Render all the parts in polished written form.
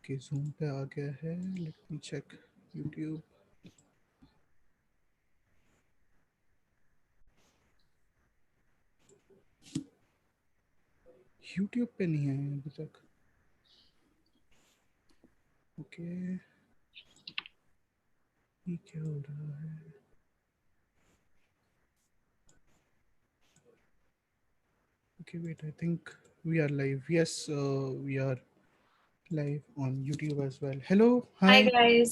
Okay zoom पे आ गया है. Let me check YouTube. YouTube पे नहीं है अभी तक. ओके ये क्या हो रहा है. Okay, wait, I think we are live. Yes, we are live on YouTube as well. Hello, Hi hi, guys.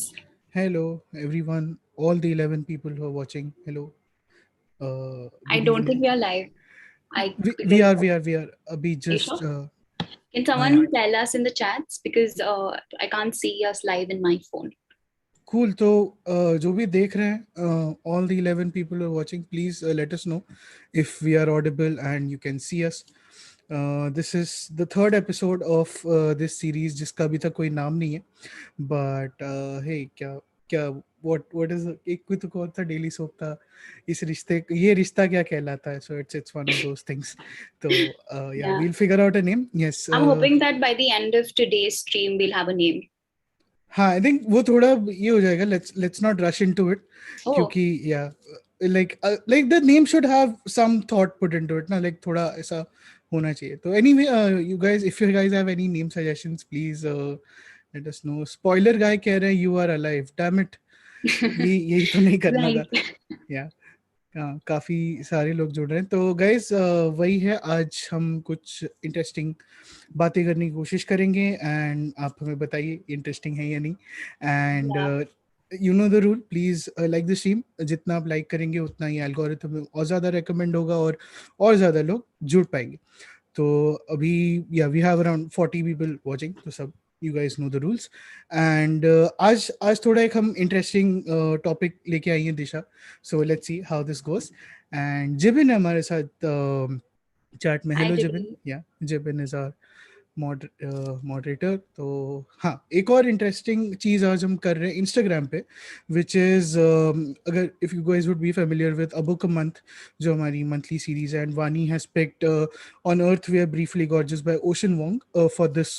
hello, everyone, all the 11 people who are watching. Hello, I good don't think evening. we are live. We are. Abhi Are you just, sure? Can yeah. someone tell us in the chats because I can't see us live in my phone. Cool. तो जो भी देख रहे हैं, all the 11 people who are watching, please let us know if we are audible and you can see us. This is the third episode of this series जिसका अभी तक कोई नाम नहीं है. But hey, क्या क्या what is एक कोई तो कौन था डेली सोप था इस रिश्ते ये रिश्ता क्या कहलाता है. So it's one of those things. तो yeah, Yeah. we'll figure out a name. Yes. I'm hoping that by the end of today's stream we'll have a name. हाँ आई थिंक वो थोड़ा ये हो जाएगा. Let's not rush into it Oh, क्योंकि या like the name should have some thought put into it ना. like थोड़ा ऐसा होना चाहिए. तो anyway, you guys, if you guys have any name suggestions, please let us know. Spoiler guy कह रहे हैं you are alive. Damn it, यही तो नहीं करना था. right. या काफ़ी सारे लोग जुड़ रहे हैं. तो गाइज वही है, आज हम कुछ इंटरेस्टिंग बातें करने की कोशिश करेंगे एंड आप हमें बताइए इंटरेस्टिंग है या नहीं. And you know the rule, please like the stream. जितना आप लाइक करेंगे उतना ही एल्गोरिथम में और ज़्यादा रेकमेंड होगा और ज़्यादा लोग जुड़ पाएंगे. तो अभी yeah we have around 40 people watching. तो सब you guys know the rules. And आज थोड़ा एक हम इंटरेस्टिंग टॉपिक लेके आई हैं Disha. So let's see how this goes. And Jibin है हमारे साथ चैट में. Hi, hello Jibin. Jibin. Yeah Jibin is our moderator. तो हाँ, एक और इंटरेस्टिंग चीज़ आज हम कर रहे हैं इंस्टाग्राम पे, विच इज़ अगर if you guys would be familiar with a book a month, जो हमारी मंथली सीरीज है. And Vani has picked on earth we are briefly gorgeous by Ocean Vuong for this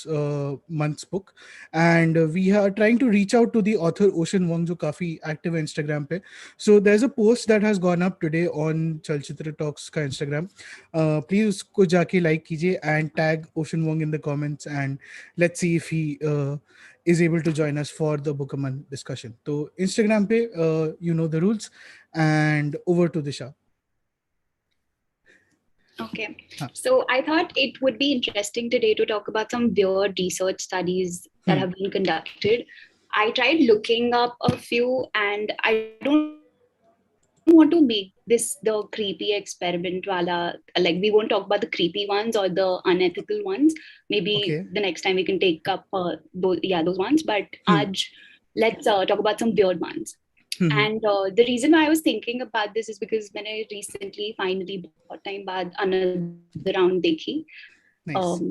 month's book. And we are trying to reach out to the author Ocean Vuong, जो काफ़ी active है Instagram पे. So there is a post that has gone up today on चलचित्र talks का Instagram. Please उसको जाके like कीजिए and tag ocean Wong in the comments and let's see if he is able to join us for the Bookman discussion. तो Instagram पे you know the rules. And over to Disha. Okay. So I thought it would be interesting today to talk about some weird research studies that have been conducted. I tried looking up a few, and I don't want to make this the creepy experiment wala. Like, we won't talk about the creepy ones or the unethical ones. Maybe Okay. the next time we can take up those ones. But let's talk about some weird ones. And the reason why I was thinking about this is because when I recently finally बहुत time बाद another round देखी. Nice.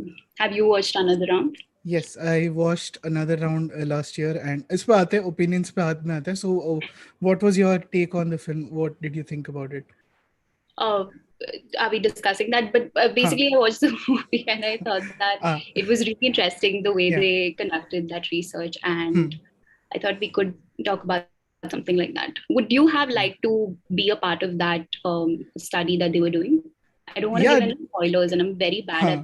Have you watched another round? Yes, I watched another round last year. And इस पे आते हैं opinions पे हाथ में आता है. So what was your take on the film? What did you think about it? Are we discussing that? But basically, I watched the movie and I thought that it was really interesting the way they conducted that research, and I thought we could talk about something like that. Would you have liked to be a part of that study that they were doing? I don't want to give any spoilers, and I'm very bad at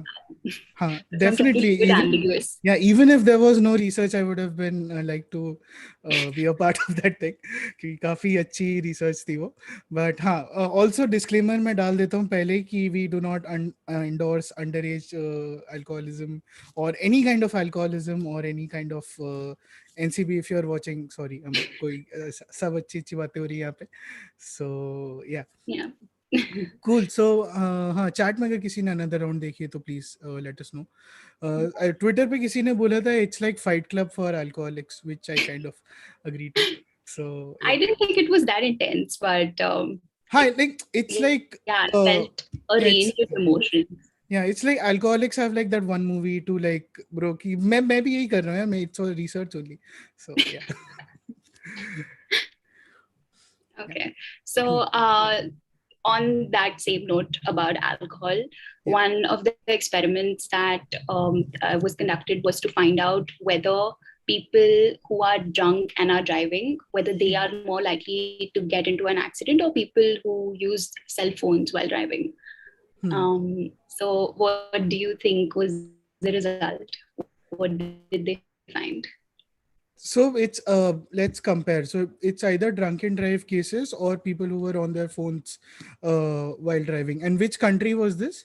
that. Definitely. So I'm ambiguous. Yeah, even if there was no research, I would have been like to be a part of that thing. कि काफ़ी अच्छी research थी वो. But हाँ, also disclaimer मैं डाल देता हूँ पहले कि we do not endorse underage alcoholism or any kind of alcoholism or any kind of NCB. If you are watching, sorry, कोई सब अच्छी बातें हो रही हैं यहाँ पे. So yeah. Yeah. Cool. So हाँ, चैट में अगर किसी ने अनदर राउंड देखी है तो please let us know. Twitter पे किसी ने बोला था it's like fight club for alcoholics, which I kind of agree to. So I didn't think it was that intense, but हाँ, like it's like I felt a range of emotions. Yeah, it's like alcoholics have like that one movie to like bro कि मैं भी यही कर रहा हूँ. मैं it's all research only. So yeah. Okay. So on that same note about alcohol, one of the experiments that was conducted was to find out whether people who are drunk and are driving, whether they Hmm. are more likely to get into an accident or people who use cell phones while driving. Hmm. So what do you think was the result? What did they find? So it's let's compare. So it's either drunken drive cases or people who were on their phones while driving. And which country was this?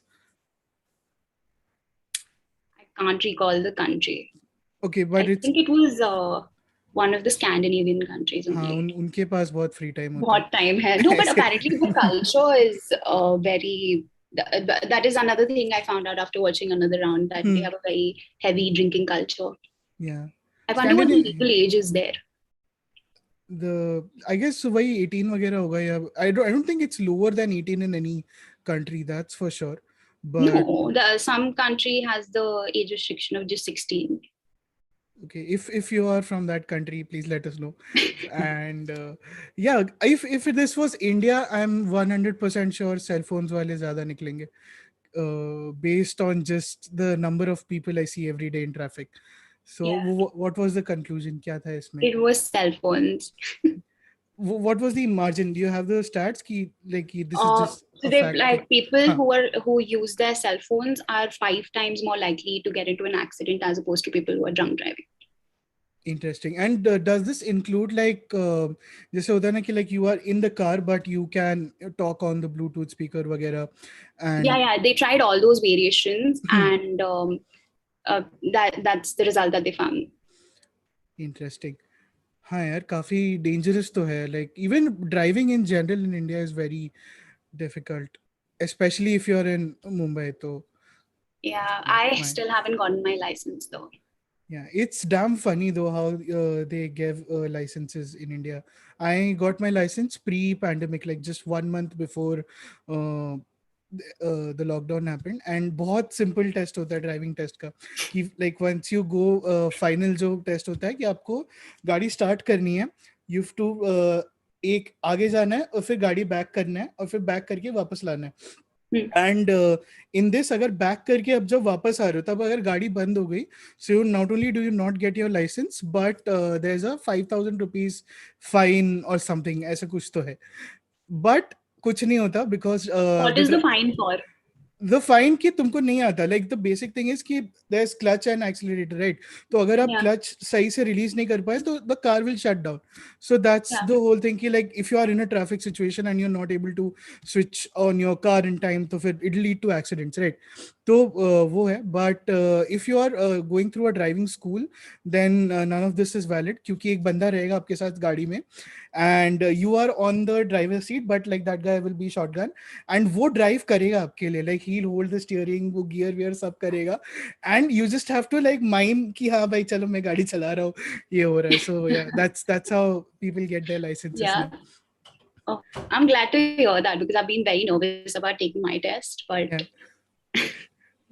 I can't recall the country. Okay, I but it's think it was one of the Scandinavian countries हाँ only. उनके पास बहुत free time होता बहुत time hai. है No, but ऐसे apparently the culture is very. That is another thing I found out after watching another round, that they hmm, have a very heavy drinking culture. yeah I wonder what the Scandinavia legal age is there. the I guess वही 18 वगैरह होगा या I don't think it's lower than 18 in any country, that's for sure, but No, some country has the age restriction of just 16. okay, if you are from that country, please let us know. And yeah, if this was India, I'm 100% sure cell phones wale zyada niklenge, based on just the number of people I see every day in traffic. So Yeah, what was the conclusion, kya tha isme? it was cell phones. What was the margin? Do you have the stats ki, like this is just So a they, fact ki, like, people huh, who use their cell phones are 5 times more likely to get into an accident as opposed to people who are drunk driving. interesting. And does this include like जैसे होता है ना कि like you are in the car but you can talk on the Bluetooth speaker वगैरह Yeah, and yeah. They tried all those variations, and that's the result that they found. interesting. हाँ यार काफी dangerous तो है, like even driving in general in India is very difficult, especially if you're in Mumbai. तो Yeah, yeah, I my still haven't gotten my license though. yeah, it's damn funny though how they give licenses in India. I got my license pre-pandemic, like just 1 month before the lockdown happened, and बहुत simple test होता है driving test का कि like once you go final जो test होता है कि आपको गाड़ी स्टार्ट करनी है, you have to एक आगे जाना है और फिर गाड़ी बैक करना है और फिर बैक करके वापस लाना है. Hmm. एंड इन दिस अगर बैक करके अब जब वापस आ रहे हो तब अगर गाड़ी बंद हो गई, so you not only do you not get your licence but there is a 5,000 rupees fine और समथिंग ऐसा कुछ तो है. बट कुछ नहीं होता because What is the fine for? The fine कि तुमको नहीं आता, like the basic thing is कि there is clutch and accelerator, right? तो अगर आप Yeah, क्लच सही से रिलीज नहीं कर पाए तो the car will shut down. So that's yeah. The whole thing कि like if you are in a traffic situation and you are not able to switch on your car in time तो फिर it lead to accidents, right? तो वो है. But if you are going through a driving school then none of this is valid, क्योंकि एक बंदा रहेगा आपके साथ गाड़ी में and you are on the driver seat but like that guy will be shotgun and वो ड्राइव करेगा आपके लिए, like he hold the steering, वो गियर वियर सब करेगा and you just have to like mime कि हाँ भाई चलो मैं गाड़ी चला रहा हूँ, ये हो रहा है. So yeah that's how people get their licenses Yeah. Now. Oh, I'm glad to hear that because I've been very nervous about taking my test. But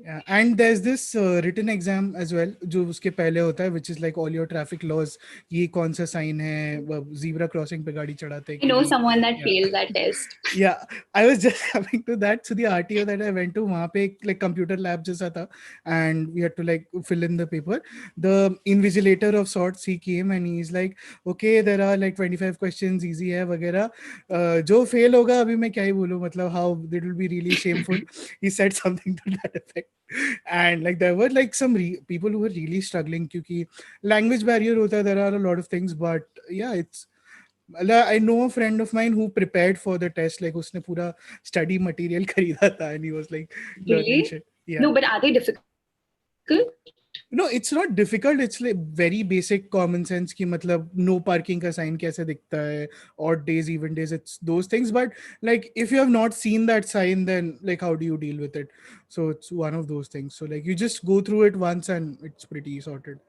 Yeah, and there's this written exam as well जो उसके पहले होता है, which is like all your traffic laws, ये कौन सा sign है, zebra crossing पे गाड़ी चढ़ाते हैं I कि know नहीं. someone that Yeah. failed that test. Yeah, I was just coming to that. So the RTO that I went to, वहाँ पे एक like computer lab जैसा था, and we had to like fill in the paper. The invigilator of sorts, he came and he's like, okay, there are like 25 questions, easy है वगैरह. जो fail होगा अभी मैं क्या ही बोलूँ, मतलब how it will be really shameful. He said something to that effect. And like there were like some people who were really struggling क्योंकि language barrier होता है, there are a lot of things, but yeah, it's I know a friend of mine who prepared for the test, like उसने पूरा study material खरीदा था and he was like learning Really? shit. Yeah. No, but are they difficult? No, it's not difficult. It's like very basic common sense कि मतलब no parking का sign कैसे दिखता है, odd days, even days, it's those things. But like if you have not seen that sign, then like how do you deal with it? So it's one of those things. So like you just go through it once and it's pretty sorted.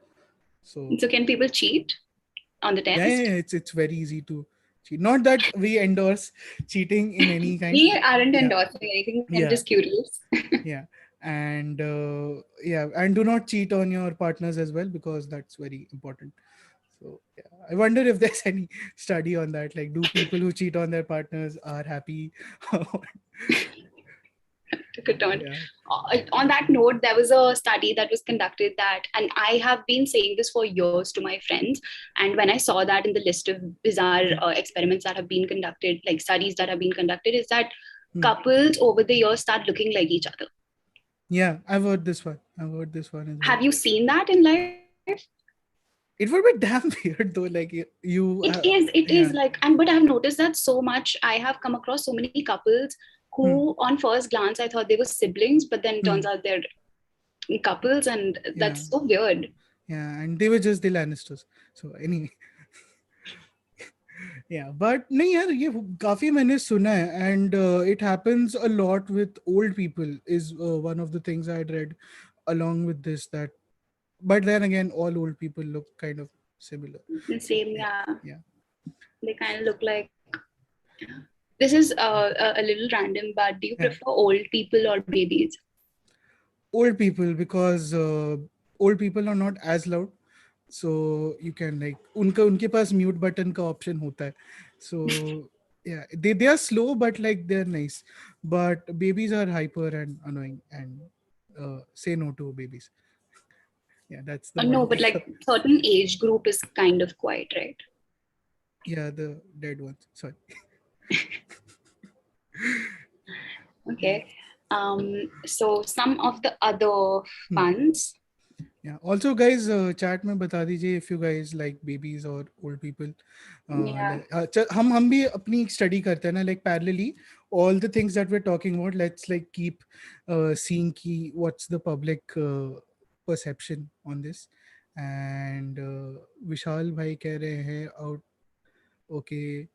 So So can people cheat on the yeah, test? it's very easy to cheat. Not that we endorse cheating in any kind. We aren't Yeah, endorsing anything. I'm yeah, just curious. yeah. And yeah, and do not cheat on your partners as well because that's very important. So yeah, I wonder if there's any study on that. Like, do people who cheat on their partners are happy? took a turn. Yeah. On that note, there was a study that was conducted that, and I have been saying this for years to my friends. And when I saw that in the list of bizarre Hmm. experiments that have been conducted, like studies that have been conducted, is that Hmm. couples over the years start looking like each other. Yeah, I've heard this one. I've heard this one as well. Have you seen that in life? It would be damn weird though. Like It is yeah. like, and but I've noticed that so much. I have come across so many couples Hmm. who, on first glance, I thought they were siblings, but then it turns Hmm. out they're couples, and Yeah. that's so weird. Yeah, and they were just the Lannisters. So anyway, yeah, but नहीं यार ये काफी मैंने सुना है and it happens a lot with old people is one of the things I'd read along with this that but then again all old people look kind of similar. The So same, yeah, yeah. yeah, They kind of look like. This is a little random, but do you yeah. prefer old people or babies? Old people because old people are not as loud. So you can like उनके पास mute button का option होता है. So yeah, they are slow but like they're nice. But babies are hyper and annoying and say no to babies. Yeah, that's the No, one but thing. like certain age group is kind of quiet, right? Yeah, the dead ones. Sorry. Yeah. Okay. So some of the other Hmm. funs. Yeah. Also, guys, chat में बता दीजिए if you guys like babies or old people. Yeah. हम भी अपनी study करते हैं ना like parallelly all the things that we're talking about. Let's like keep seeing ki what's the public perception on this. And विशाल भाई कह रहे हैं out. Okay.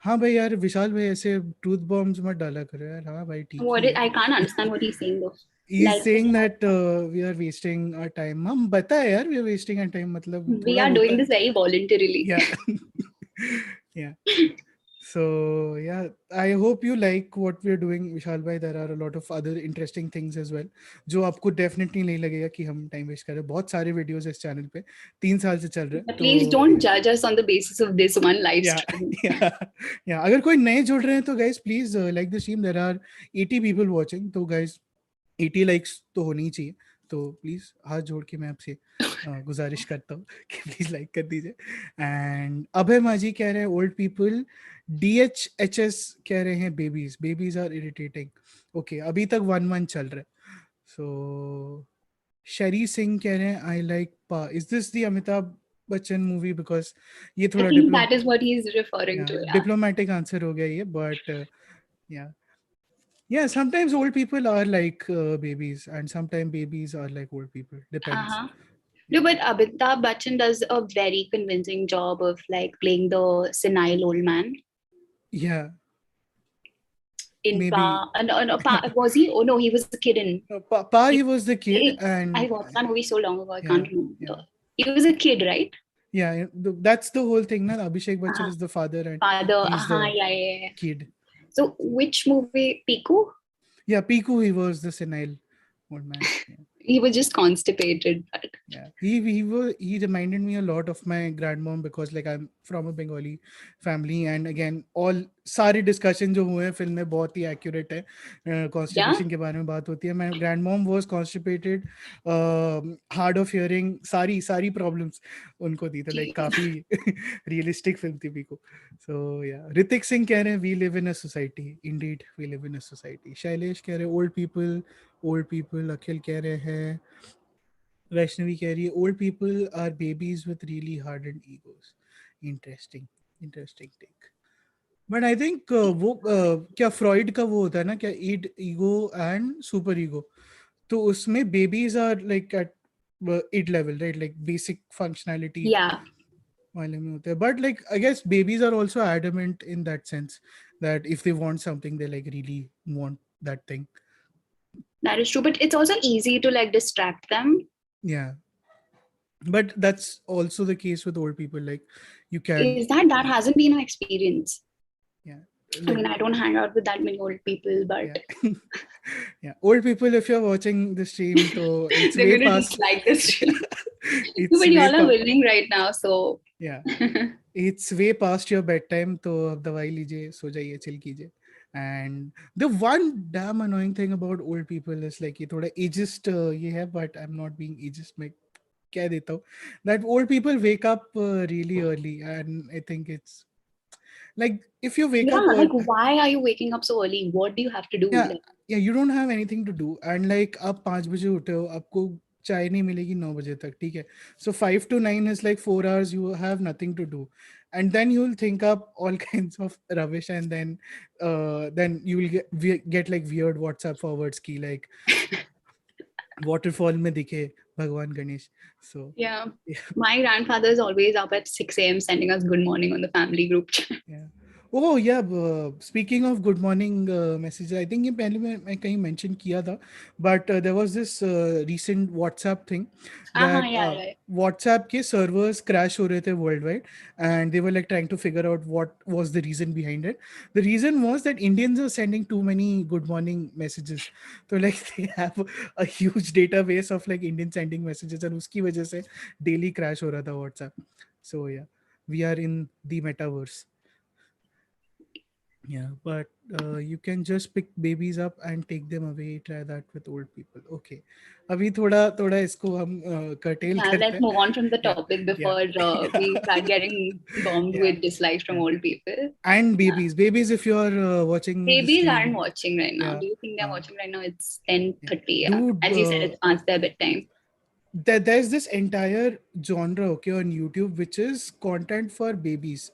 हाँ भाई यार विशाल भाई ऐसे ट्रूथ बॉम्ब्स मत डाला करो यार हाँ भाई ठीक ही है I can't understand what he's saying though. he's Like saying that we are wasting our time हम बता है यार we are wasting our time मतलब we थोड़ा are होता doing है this very voluntarily. yeah yeah so yeah I hope you like what we're doing विशाल भाई there are a lot of other interesting things as well जो आपको definitely नहीं लगेगा कि हम टाइम वेस्ट कर रहे हैं बहुत सारे वीडियोस इस चैनल पे 3 साल से चल रहे हैं But तो please don't judge us on the basis of this one live yeah stream. yeah yeah अगर कोई नए जुड़ रहे हैं तो guys please like the stream there are 80 people watching तो guys 80 लाइक्स तो होनी ही चाहिए तो प्लीज हाथ जोड़ के मैं आपसे गुजारिश करता हूँ कि प्लीज लाइक कर दीजिए एंड अभय माझी कह रहे हैं ओल्ड पीपल DHHS कह रहे हैं बेबीज आर इरिटेटिंग ओके अभी तक 1 मंथ चल रहा है सो शरी सिंह कह रहे हैं आई लाइक पा is this the Amitabh Bachchan movie because ये I थोड़ा think that is what he's referring yeah, to. Yeah. Diplomatic answer हो गया ये but yeah. Yeah, sometimes old people are like babies, and sometimes babies are like old people. Depends. Uh-huh. No, Yeah, but Amitabh Bachchan does a very convincing job of like playing the senile old man yeah, in maybe. Pa. No, no, Pa was he? Oh no, he was a kid in. He was the kid, I and watched that movie so long ago. I can't yeah, remember. yeah, He was a kid, right? yeah. That's the whole thing. Na? Abhishek Bachchan Uh-huh. is the father, and Father. he's Uh-huh. the Yeah, yeah, yeah. kid. So which movie? Piku? Yeah, Piku, he was the senile old man. Yeah. He was just constipated. But Yeah, he reminded me a lot of my grandmom because like I'm from a Bengali family and again all सारी discussion जो हुए हैं film में बहुत ही accurate है yeah, constipation के बारे में बात होती है my grandmom was constipated hard of hearing सारी problems उनको थी तो like काफी realistic film थी Pico so yeah Ritik Singh कह रहे हैं we live in a society indeed we live in a society Shailesh कह रहे हैं old people अखिल कह रहे हैं वैष्णवी कह रही है old people are babies with really hardened egos interesting take but I think वो क्या फ्रॉइड का वो होता है ना क्या id ego and super ego तो उसमें babies are like at id level right like basic functionality yeah, वाले में होते हैं but like I guess babies are also adamant in that sense that if they want something they like really want that thing that is true. But it's also easy to like distract them. yeah but that's also the case with old people like you can Is that hasn't been my experience? yeah I like mean, I don't hang out with that many old people, but yeah yeah old people if you're watching the stream so it's they're way going to past dislike this stream. it's But way y'all are past winning right now, so yeah it's way past your bedtime तो अब दवाई लीजिए सो जाइए chill कीजिए And the one damn annoying thing about old people is like ये थोड़ा ageist ये है, but I'm not being ageist. मैं कह देता हूँ that old people wake up really early, and I think it's like if you wake Yeah, up like early, why are you waking up so early? What do you have to do? yeah, Like, yeah, you don't have anything to do, and like आप 5 बजे उठे हो, आपको चाय नहीं मिलेगी 9 बजे तक, ठीक है? So 5 to 9 is like 4 hours. You have nothing to do, and then you will think up all kinds of rubbish, and then you will get like weird WhatsApp forwards की like waterfall में दिखे भगवान Ganesh. So yeah. yeah. My grandfather is always up at 6 a.m. sending us good morning on the family group chat. Yeah. Oh yeah. Speaking of good morning messages, I think ये पहले मैं कहीं mention किया था, but there was this recent WhatsApp thing Uh-huh, that yeah, right. WhatsApp के servers crash हो रहे थे worldwide, and they were like trying to figure out what was the reason behind it. The reason was that Indians are sending too many good morning messages. So like they have a huge database of like Indians sending messages, and उसकी वजह से daily crash हो रहा था WhatsApp. So yeah, we are in the metaverse. Yeah, but you can just pick babies up and take them away. Try that with old people. Okay. अभी थोड़ा थोड़ा इसको हम curtail Yeah, करते let's हैं. move on from the Yeah, topic yeah, before we yeah, start getting bombed yeah, with dislikes from yeah. old people. And Yeah. babies, if you're watching the Babies aren't stream, watching right now. yeah, Do you think they're uh, watching right now? It's yeah, 10:30. Yeah. dude. As you said, it's past their bedtime. There's this entire genre, okay, on YouTube which is content for babies,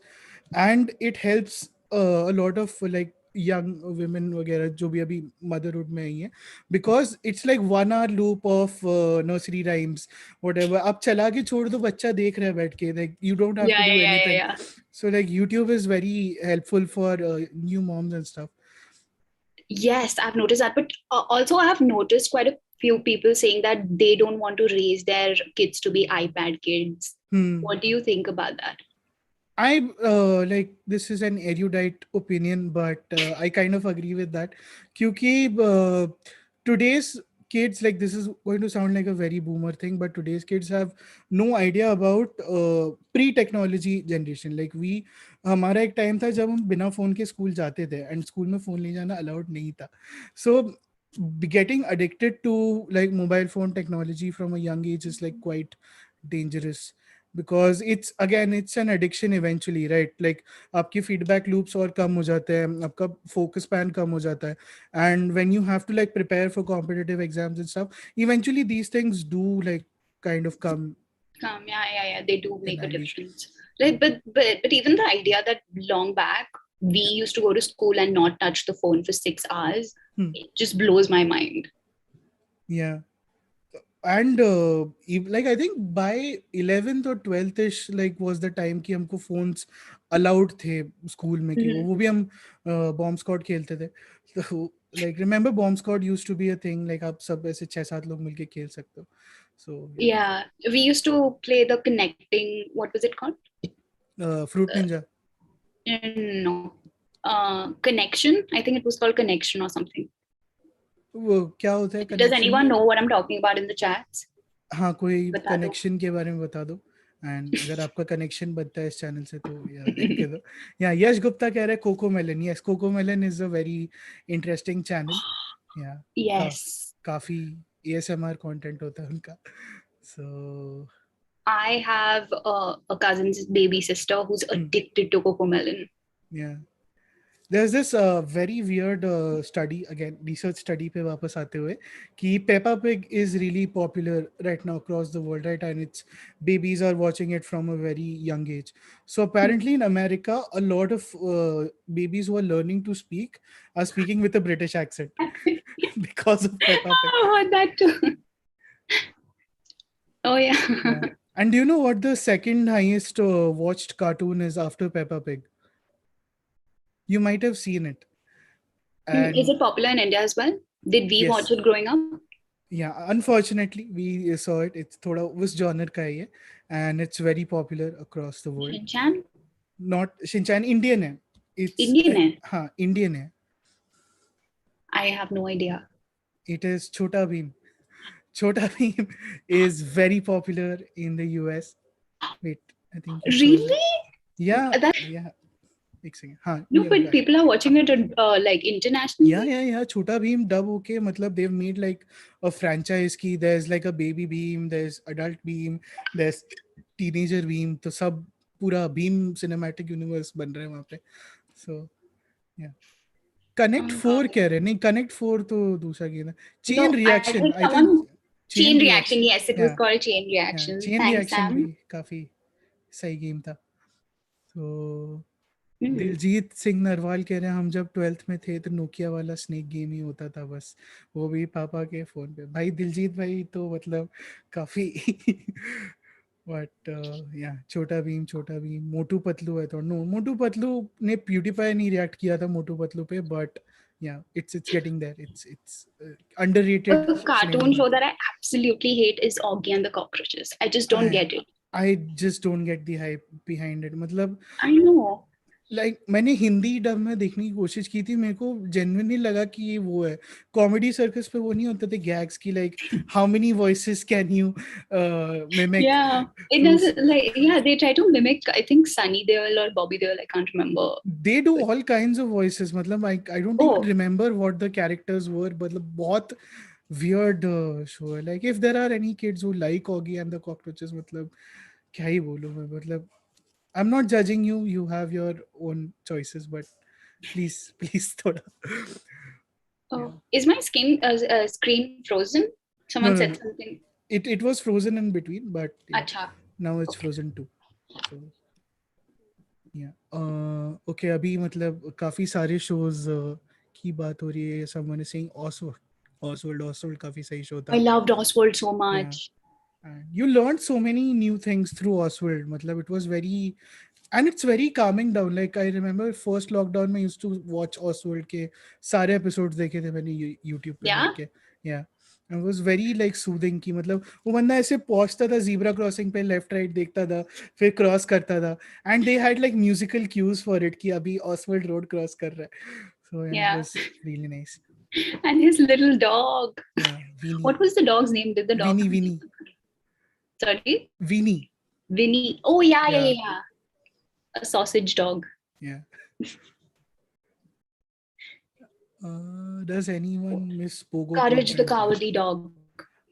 and it helps a lot of like young women वगैरह जो भी अभी motherhood में आई हैं, because it's like 1 hour loop of nursery rhymes, whatever. आप चला के छोड़ दो, बच्चा देख रहा है बैठ के, like you don't have Yeah, to yeah, do yeah, yeah, anything. yeah. So like YouTube is very helpful for new moms and stuff. Yes, I've noticed that. But also, I have noticed quite a few people saying that they don't want to raise their kids to be iPad kids. Hmm. What do you think about that? I like this is an erudite opinion, but I kind of agree with that. Kyuki today's kids, like this is going to sound like a very boomer thing, but today's kids have no idea about pre-technology generation. Like we, हमारा एक time था जब हम बिना phone के school जाते थे, and school में फोन ले जाना अलाउड नहीं था. So getting addicted to like mobile phone technology from a young age is like quite dangerous, because it's again it's an addiction eventually, right? Like आपकी feedback loops और कम हो जाते हैं, आपका focus span कम हो जाता है, and when you have to like prepare for competitive exams and stuff, eventually these things do like kind of come Yeah, yeah, yeah. They do in make a handy. difference. Like, but even the idea that long back we Yeah. used to go to school and not touch the phone for 6 hours, Hmm. it just blows my mind. Yeah. And like I think by 11th or 12th ish like was the time कि हमको phones allowed थे school में, कि Mhm. वो भी हम bomb squad खेलते थे. So like remember bomb squad used to be a thing, like आप सब ऐसे 6-7 लोग मिलके खेल सकते हो. So yeah. Yeah, we used to play the connecting. What was it called? Fruit Uh, Ninja. no, connection. I think it was called connection or something. वो क्या होता है Does connection anyone में? know what I'm talking about in the chats? हाँ, कोई बता दो. Connection के बारे में बता दो. एंड अगर आपका कनेक्शन बनता है इस चैनल से तो या लिख के दो. या यश गुप्ता कह रहे हैं Cocomelon. Yes, Cocomelon is a very interesting channel. Yeah Yes, काफी एएसएमआर कंटेंट होता है उनका. सो I have a cousin's baby sister who's addicted to cocomelon. या there's this very weird study, again research study पे वापस आते हुए, कि Peppa Pig is really popular right now across the world, right? And it's babies are watching it from a very young age. So apparently in America a lot of babies who are learning to speak are speaking with a British accent because of Peppa Pig. I heard that too. Oh yeah. Yeah. And do you know what the second highest watched cartoon is after Peppa Pig? You might have seen it. Is And it popular in India as well? Did we watch yes, it growing up? yeah, unfortunately we saw it. It's थोड़ा उस genre का ही है, and it's very popular across the world. Shinchan? Not Shinchan, Indian है. It's Indian है? हाँ, Indian है. I have no idea. It is Chota Bheem. Chota Bheem is very popular in the US. Wait, I think you frozen. Really? Yeah, That yeah, एक second, हाँ No, but people are watching it like internationally. yeah, Chota Bheem dub okay, मतलब they've made like a franchise की, there's like a baby Bheem, there's adult Bheem, there's teenager Bheem, तो सब पूरा Bheem cinematic universe बन रहा है वहाँ पे. So yeah, Connect 4 कह रहे, नहीं Connect 4 तो दूसरा गेम है. Chain No, I Reaction, think I think someone Chain Chain Reaction. Reaction, Yes, it was yeah called Chain yeah, Reaction. Chain Thanks, Reaction भी Sam. काफी सही गेम था. तो Hmm. दिलजीत सिंह नरवाल कह रहे हैं हम जब 12th में थे तो नोकिया वाला स्नेक गेम ही होता था बस, वो भी पापा के फोन पे. भाई दिलजीत भाई तो मतलब काफी बट या छोटा भीम मोटू पतलू है तो नो, मोटू पतलू ने प्यूटीफाई नहीं रिएक्ट किया था मोटू पतलू पे, but yeah, it's getting there, it's underrated A cartoon cinema. show that I absolutely hate is Augie and the Cockroaches. I just don't I get it. I just don't get the hype behind it. मतलब I know. मैंने Hindi dub में देखने की कोशिश की थी, मेरे को जेन्युइनली लगा कि ये वो है कॉमेडी सर्कस पे, वो नहीं होते थे गैग्स की like how many voices can you mimic. Yeah, it तो doesn't like, yeah, they try to mimic, I think Sunny Deol or Bobby Deol, I can't remember. they do all kinds of voices, मतलब I don't even Oh, remember what the characters were, मतलब बहुत weird show है. Like if there are any kids who like Augie and the Cockroaches, मतलब क्या ही बोलूं मैं, मतलब I'm not judging you, you have your own choices, but please thoda. Yeah. oh. Is my screen frozen? No, Someone no, said no. something. It was frozen in between, but yeah, Acha. now it's Okay. frozen too. So yeah. Okay, अभी मतलब काफी सारे shows की बात हो रही है. Someone is saying Oswald काफी सही show I था. loved Oswald so Yeah. much. And you learned so many new things through Oswald. मतलब it was very, and it's very calming down. Like I remember first lockdown में used to watch Oswald के सारे episodes देखे थे मैंने YouTube पे बैठ Yeah. के. Yeah. And it was very like soothing की मतलब वो बंदा ऐसे पहुंचता था zebra crossing पे, left right देखता था फिर cross करता था, and they had like musical cues for it कि अभी Oswald road cross कर रहा है. So yeah, it Yeah. was really nice. And his little dog. Yeah, What was the dog's name? Did the dog have a name? Vinny, Sorry? Vinny. Vinny. Oh, yeah, yeah, Yeah, yeah, yeah. A sausage dog. yeah. Does anyone miss Pogo Courage the content? Cowardly Dog.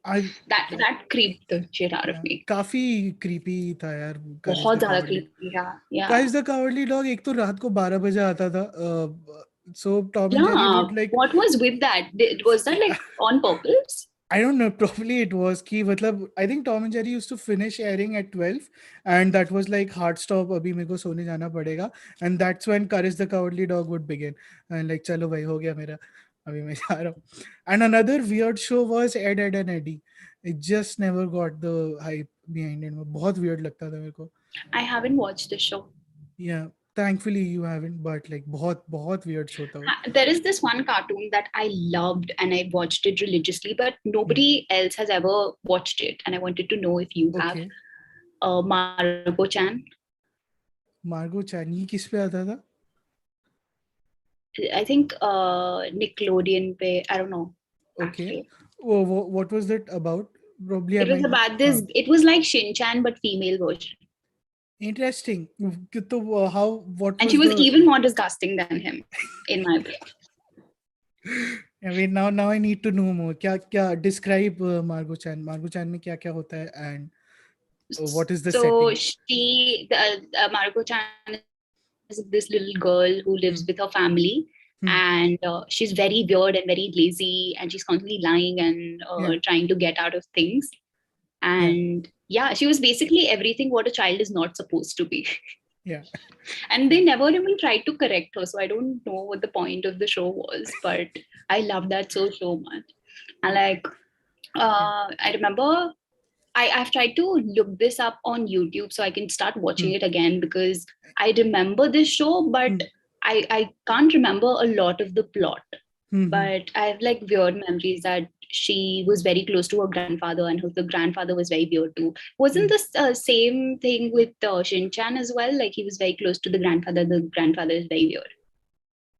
I That creeped the shit out of yeah, me. काफी creepy था यार. Courage बहुत the ज्यादा Cowardly. creepy. Yeah, yeah. Courage the Cowardly Dog एक तो रात को 12 बजे आता था. So Tom and Jerry Yeah. would like, What was with that? Was that like on purpose? I don't know, probably it was कि मतलब I think Tom and Jerry used to finish airing at 12 and that was like hard stop, अभी मेरे को सोने जाना पड़ेगा, and that's when Courage the Cowardly Dog would begin and like चलो भाई हो गया मेरा, अभी मैं जा रहा हूँ. And another weird show was Ed and Eddie. It just never got the hype behind it. बहुत weird लगता था मेरे को. I haven't watched the show. Yeah, thankfully you haven't, but like बहुत weird show था वो. There is this one cartoon that I loved and I watched it religiously, but nobody else has ever watched it. And I wanted to know if you have. Okay. Margo Chan. Margo Chan ये किस पे आता था? I think Nickelodeon pe, I don't know. Okay. Actually. What was it about? Probably I It was might. about this. It was like Shin-chan but female version. Interesting. So, how? What And was she was the? even more disgusting than him, in my opinion. I mean, now I need to know more. क्या describe Margo Chan? Margo Chan में क्या क्या होता है and what is the So setting? Margo Chan is this little girl who lives with her family, and she's very weird and very lazy, and she's constantly lying and trying to get out of things. And yeah, she was basically everything what a child is not supposed to be. Yeah. And they never even tried to correct her, so I don't know what the point of the show was, but I loved that so much. And like I remember I've tried to look this up on YouTube so I can start watching it again, because I remember this show, but I can't remember a lot of the plot. But I have like weird memories that she was very close to her grandfather, and the grandfather was very weird too. Wasn't this same thing with Shin-chan as well? Like he was very close to the grandfather is very weird.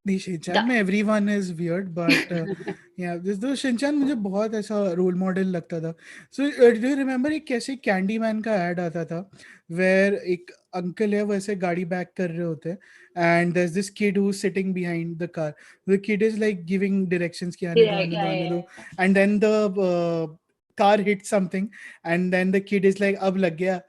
नहीं, Shinchan The, में everyone is weird, but या this दो Shinchan मुझे बहुत ऐसा role model लगता था. So do you remember एक कैसे कैंडी मैन का ऐड आता था, वेयर एक अंकल है वो ऐसे गाड़ी बैक कर रहे होते हैं, and there is this kid who sitting behind the car. The kid is like giving directions कि आने दो, yeah, आने दो, yeah, आने yeah. दो, and then the car hits something, and then the kid is like अब लग गया,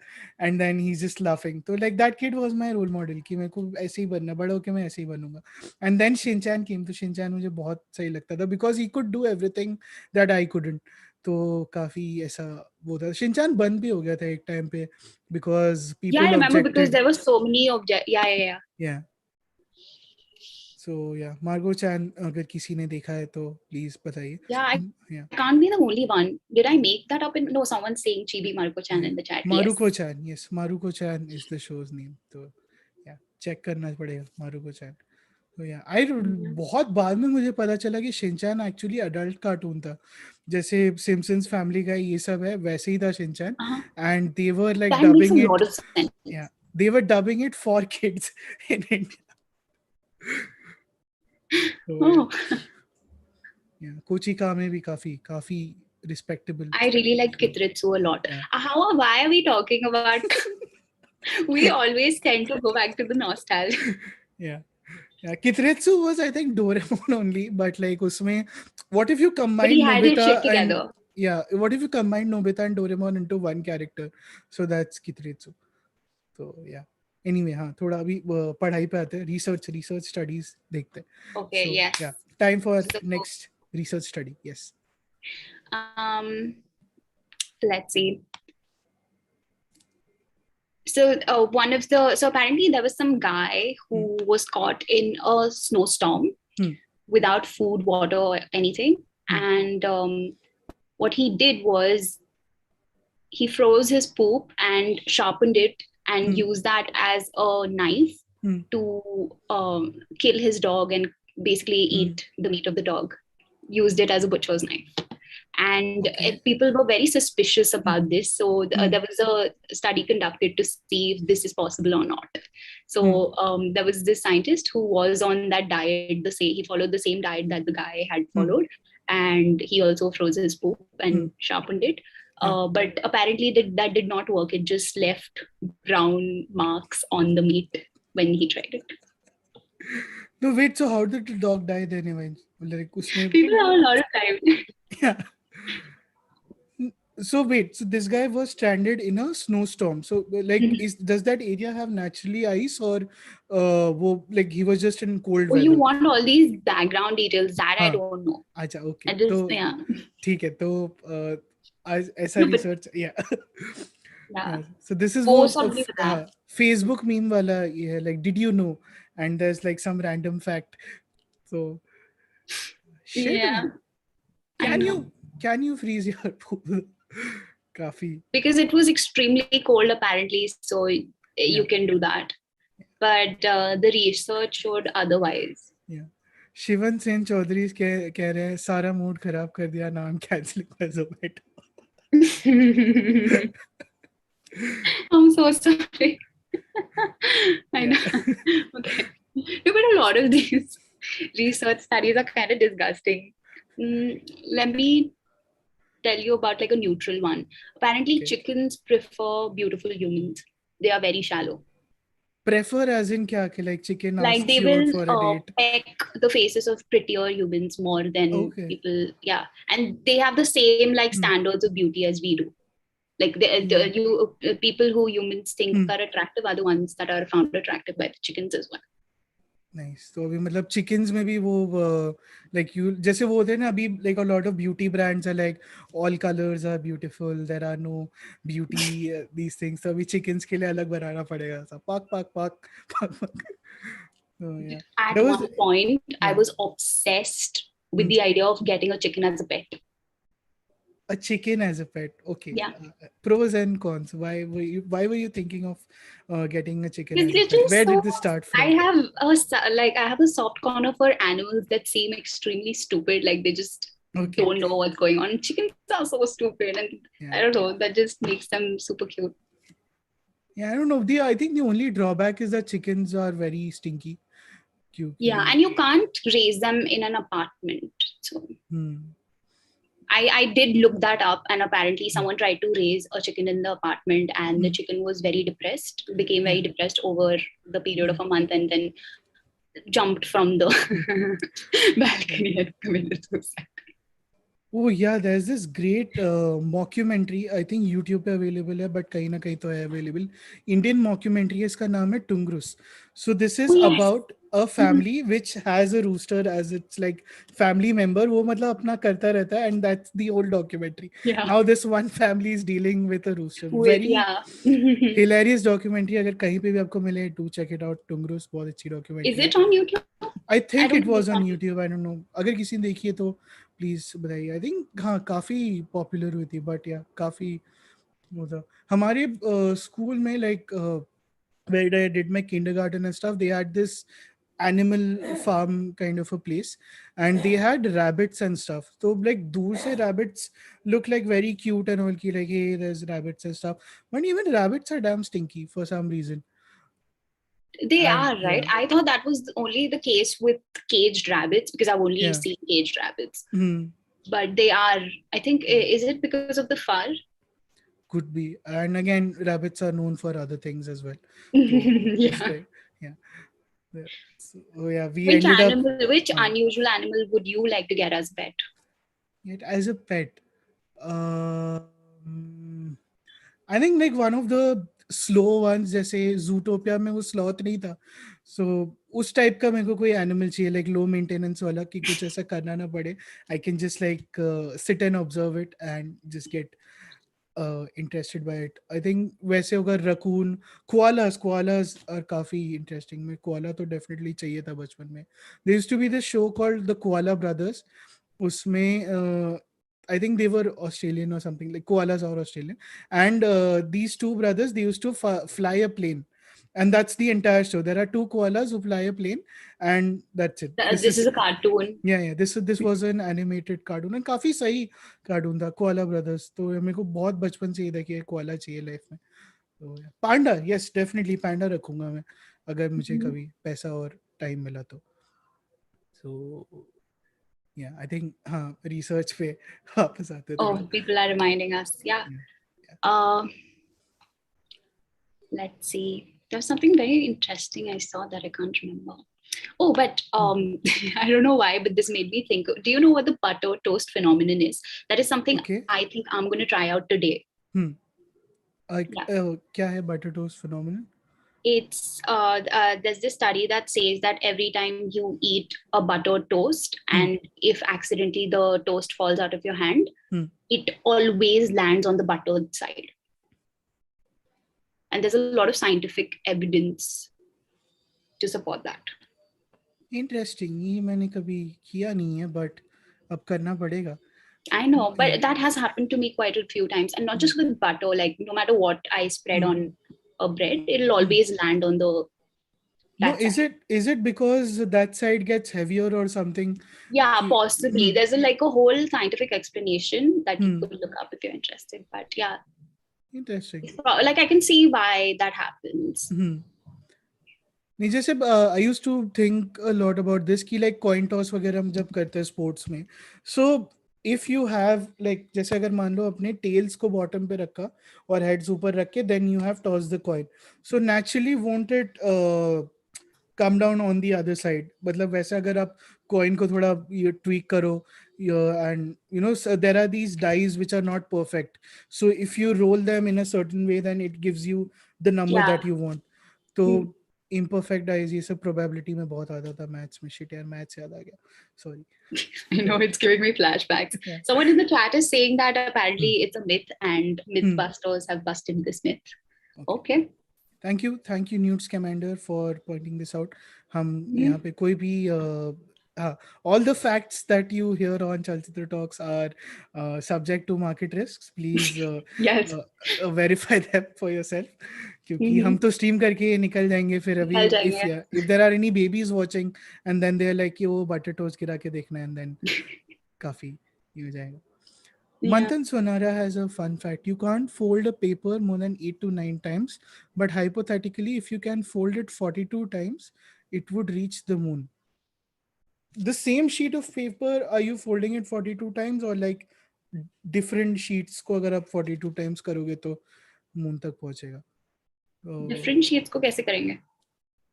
and then he's just laughing. तो like that kid was my role model कि मेरे को ऐसे ही बनना, बड़ा होके मैं ऐसे ही बनूंगा. And then Shinchan came. तो Shinchan मुझे बहुत सही लगता था because he could do everything that I couldn't. तो काफी ऐसा वो था. Shinchan बंद भी हो गया था एक टाइम पे because Yeah, I people remember because objected. there were so many object. Yeah, yeah, yeah. Yeah. So yeah, Margot Chan अगर किसी ने देखा है तो please बताइए. Yeah, I Yeah. can't be the only one. Did I make that up? No, someone's saying Chibi Marco-chan Yeah. in the chat. Yes. Maruko Chan. Yes, Maruko Chan is the show's name. तो yeah, check करना पड़ेगा Maruko Chan. तो या आई Mhm. बहुत बाद में मुझे पता चला कि शिनचैन एक्चुअली अडल्ट कार्टून था, जैसे सिम्पसन्स, फैमिली गाय, ये सब है वैसे ही था Shinchan. Uh-huh. And they were like That makes a dubbing lot it. of sense. Yeah they were dubbing it for kids in India. तो Oh, या कोचिका में भी काफी काफी respectable. I really liked Kitritsu a lot. या Why are we talking about? We always tend to go back to the nostalgia. या Yeah, Kitretsu was I think Doraemon only, but like usme, what if you But he combine had his shit Nobita and together. yeah, what if you combine Nobita and Doraemon into one character? So that's Kitretsu. So yeah. Anyway, हाँ थोड़ा अभी पढ़ाई पे आते हैं, research studies देखते हैं. Okay, So yes. yeah, time for So, next research study. Yes. um, let's see. So apparently there was some guy who was caught in a snowstorm without food, water, or anything. And what he did was he froze his poop and sharpened it and used that as a knife to kill his dog and basically eat the meat of the dog. Used it as a butcher's knife. And people were very suspicious about this. So there was a study conducted to see if this is possible or not. So there was this scientist who was on that diet. He followed the same diet that the guy had followed, and he also froze his poop and sharpened it. But apparently that did not work. It just left brown marks on the meat when he tried it. No, wait. So how did the dog die then? Like usme... People have a lot of time. Yeah. So wait, so this guy was stranded in a snowstorm. So like, does that area have naturally ice, or like he was just in cold Oh, weather? you want all these background details that I don't know. अच्छा, okay. I just, तो yeah. ठीक है, तो आज ऐसा No, but research, yeah. yeah. So this is वो वो सब नहीं पता. Facebook meme वाला ये है, like did you know, and there's like some random fact. So shit, Yeah, man. I know. Can you freeze your pool? काफी. Because it was extremely cold apparently, so you can do that. But the research showed otherwise. Yeah. Sivan Sen Chaudhary कह रहे हैं सारा mood खराब कर दिया, नाम cancel कर Zomato. I'm so sorry. I know. Okay. No, but a lot of these research studies are kind of disgusting. Let me tell you about like a neutral one. Apparently, chickens prefer beautiful humans. They are very shallow. Prefer as in क्या कि like chicken Like asks they you out will for a date. peck the faces of prettier humans more than people. Yeah, and they have the same like standards of beauty as we do. Like people who humans think are attractive are the ones that are found attractive by the chickens as well. Nice. तो अभी मतलब chickens में भी वो like you जैसे वो होते हैं ना अभी, like a lot of beauty brands are like all colors are beautiful, there are no beauty these things. तो अभी chickens के लिए अलग बनाना पड़ेगा सब पाक. So yeah. At one point, I was obsessed with the idea of getting a chicken as a pet. A chicken as a pet. Okay. Yeah. Pros and cons. Why were you thinking of getting a chicken as a pet? Where did this start from? I have a soft corner for animals that seem extremely stupid. Like they just don't know what's going on. Chickens are so stupid, and I don't know. That just makes them super cute. Yeah, I don't know. I think the only drawback is that chickens are very stinky. क्योंकि Yeah, and you can't raise them in an apartment. So hmm I did look that up, and apparently someone tried to raise a chicken in the apartment, and the chicken was very depressed, became yeah very depressed over the period yeah of a month, and then jumped from the yeah. balcony and committed suicide. Oh yeah, there's this great mockumentary. I think YouTube पे available है, but कहीं ना कहीं तो है available. Indian mockumentary है, इसका नाम है Tungrus. So this Oh is yes. about a Mhm. family which has a rooster as its like family member. वो मतलब अपना करता रहता है, and that's the whole documentary. Yeah. How this one family is dealing with a rooster. With Very yeah. hilarious documentary. अगर कहीं पे भी आपको मिले, do check it out. Tungrus बहुत अच्छी Is documentary है. it on YouTube? I I think don't it think was it's on on YouTube. YouTube, I don't no, अगर किसी ने देखी है तो प्लीज बताइए. आई थिंक हाँ काफ़ी पॉपुलर हुई थी, बट या काफ़ी वो था हमारे स्कूल में, like where I did my kindergarten and stuff, they had this animal farm kind of a place, and they had rabbits and stuff. So like दूर से rabbits look like very cute and all, ki like hey there's rabbits and stuff, but even rabbits are damn stinky for some reason. They And are, right. yeah, I thought that was only the case with caged rabbits because I've only yeah. seen caged rabbits. Hmm. But they are, I think, is it because of the fur? Could be. And again, rabbits are known for other things as well. So it's Yeah. like, yeah. So yeah, we Which ended up animal, which uh, unusual animal would you like to get as a pet? it as a pet. Um, I think like one of the slow ones, जैसे Zootopia में वो sloth नहीं था. So उस type का मेरे को कोई animal चाहिए, like low maintenance वाला, कि कुछ ऐसा करना ना पड़े. I can just like sit and observe it and just get interested by it. I think वैसे होगा raccoon, koalas are काफी interesting. मैं koala तो definitely चाहिए था बचपन में. There used to be this show called the Koala Brothers. उसमें I think they were Australian or something, like koalas are Australian, and these two brothers, they used to fly a plane, and that's the entire show. There are two koalas who fly a plane, and that's it. This This is is a cartoon. yeah. This was an animated cartoon, and काफी सही cartoon था koala brothers. तो मेरे को बहुत बचपन से ये था कि कोआला चाहिए लाइफ में. तो पांडा, यस डेफिनेटली पांडा रखूंगा मैं अगर मुझे Mhm. कभी पैसा और टाइम मिला तो. सो या आई थिंक हाँ रिसर्च पे वापस आते थोड़ा. Oh, people are reminding us. Yeah. Yeah, yeah. Uh, let's see. There's something very interesting I saw that I can't remember. Oh, but Hmm. I don't know why, but this made me think. Do you know what the butter toast phenomenon is? That is something Okay. I think I'm going to try out today. Hmm. Like Yeah. क्या है butter toast phenomenon? It's there's this study that says that every time you eat a buttered toast, Hmm. and if accidentally the toast falls out of your hand, Hmm. it always lands on the buttered side. And there's a lot of scientific evidence to support that. Interesting. ये मैंने कभी किया नहीं है, but अब करना पड़ेगा. I know, Yeah. but that has happened to me quite a few times, and not Hmm. just with butter. Like no matter what I spread Hmm. on a bread, it'll Hmm. always land on the No, that side. is it because that side gets heavier or something? Yeah, कि, possibly. hmm. There's like a whole scientific explanation that you Hmm. could look up if you're interested. But yeah, Interesting. like I can see why that happens. Hmm. नहीं जैसे I use to think a lot about this कि like coin toss वगैरह हम जब करते हैं sports में, so if you have like जैसे अगर मान लो अपने टेल्स को बॉटम पे रखा और हेड्स ऊपर रख के then you have toss the coin, so naturally won't it come down on the other side. मतलब वैसे अगर आप कॉइन को थोड़ा ट्वीक करो and you know so there are these dies which are not perfect, so if you roll them in a certain way then it gives you the number Yeah. that you want. तो Hmm. Imperfect dies ये सब probability में बहुत आता था maths में. Shit यार maths याद आ गया, sorry. I know it's giving me flashbacks. Yeah. Someone in the chat is saying that apparently Hmm. it's a myth and Hmm. Mythbusters have busted this myth. Okay. Okay. Thank you Newt Scamander for pointing this out. हम Mhm. यहाँ पे कोई भी all the facts that you hear on Chalchitra Talks are subject to market risks. Please Yes. verify them for yourself. क्योंकि हम Mhm. तो stream करके निकल जाएंगे फिर अभी. निकल if जाएंगे. yeah, if there are any babies watching and then they're like कि वो बटर टोस्ट गिरा के देखना है and then काफी ये हो जाएगा. Yeah. Manthan Sonara has a fun fact. You can't fold a paper more than 8 to 9 times, but hypothetically, if you can fold it 42 times, it would reach the moon. The same sheet of paper, are you folding it 42 times, or like different sheets को अगर आप 42 times करोगे तो moon तक पहुंचेगा? Different sheets को कैसे करेंगे?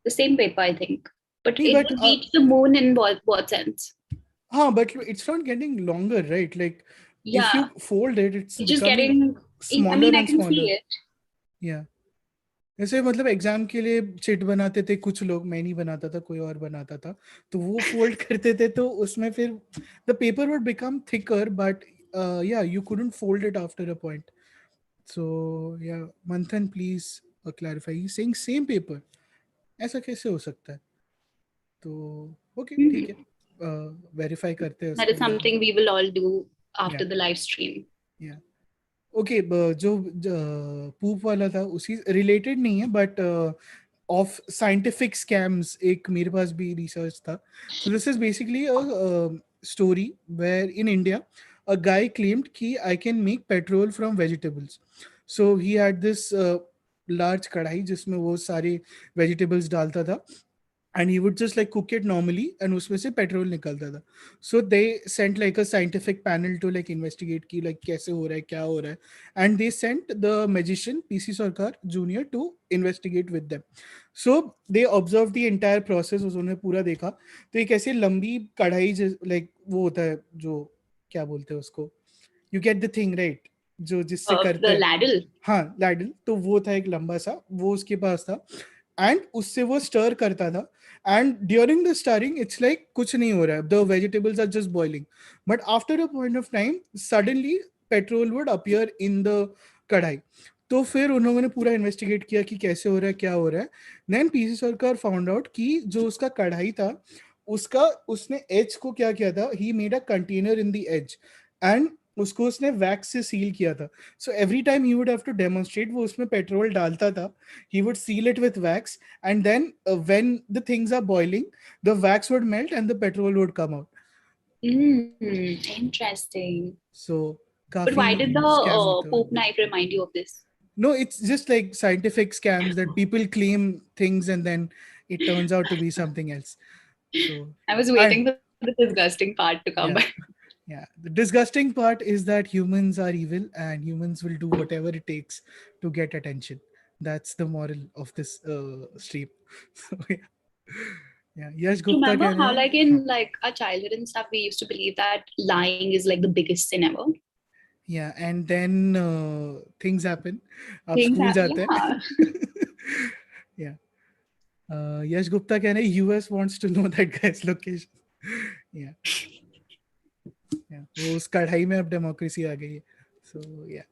The same paper, I think. But नहीं, it but would reach the moon in what sense? हाँ, but it's not getting longer, right? Like if Yeah, you fold it, it's it's just becoming getting. I smaller mean, I and can see smaller. it. Yeah. जैसे मतलब exam के लिए chit बनाते थे कुछ लोग, मैं नहीं बनाता था, कोई और बनाता था, तो वो फोल्ड करते थे, तो उसमें फिर the paper would become thicker, but yeah you couldn't fold it after a point. So yeah Manthan please clarify, saying same paper, ऐसा कैसे हो सकता है? तो ओके, ठीक है, Mhm. वेरीफाई करते हैं That is उसको. या something we will all do या after the live stream. या ओके. जो पूप वाला था उसी रिलेटेड नहीं है, बट ऑफ साइंटिफिक स्कैम्स एक मेरे पास भी रिसर्च था. So this is basically a story where in India a guy claimed कि I can make petrol from vegetables. So he had this large कढ़ाई जिसमें वो सारे vegetables डालता था, and he would just like cook it normally, and उसमें से petrol निकलता था. So they sent like a scientific panel to like investigate कि like कैसे हो रहा है, क्या हो रहा है, and they sent the magician PC Sarkar Junior to investigate with them. So they observed the entire process, उन्होंने पूरा देखा. तो एक ऐसी लंबी कढ़ाई like वो होता है जो, क्या बोलते हैं उसको, you get the thing right, जो जिससे करते The हैं. ladle. हाँ, लैडल, तो वो था एक लंबा सा, वो उसके पास था, एंड उससे वो स्टर करता था. And during the stirring it's like कुछ नहीं हो रहा है, the vegetables are just boiling, but after a point of time suddenly petrol would appear in the kadhai. तो फिर उन्होंने पूरा इन्वेस्टिगेट किया कि कैसे हो रहा है, क्या हो रहा है. देन पीसी सरकार फाउंड आउट कि जो उसका कढ़ाई था, उसका उसने एज को क्या किया था, he made a container in the edge, and उसको उसने वैक्स से सील किया था. So every time he would have to demonstrate, वो उसमें पेट्रोल डालता था, he would seal it with wax, and then when the things are boiling, the wax would melt and the petrol would come out. Interesting. So But काफी why did the scam होते हुए. poop knife remind you of this? No, it's just like scientific scams that people claim things and then it turns out to be something else. So I was I waiting for the disgusting part to come, but yeah. Yeah, the disgusting part is that humans are evil and humans will do whatever it takes to get attention. That's the moral of this stream. So yeah. Yeah, Yash Gupta remember कह रहे how, हैं. like, हाँ. in like our childhood and stuff, we used to believe that lying is like the biggest sin ever. Yeah, and then things happen. आप Things school happen. जाते Yeah. हैं. Yeah. यश गुप्ता कह रहे हैं US wants to know that guy's location. Yeah. Yeah. वो उस कढ़ाई में अब डेमोक्रेसी आ गई है. So yeah.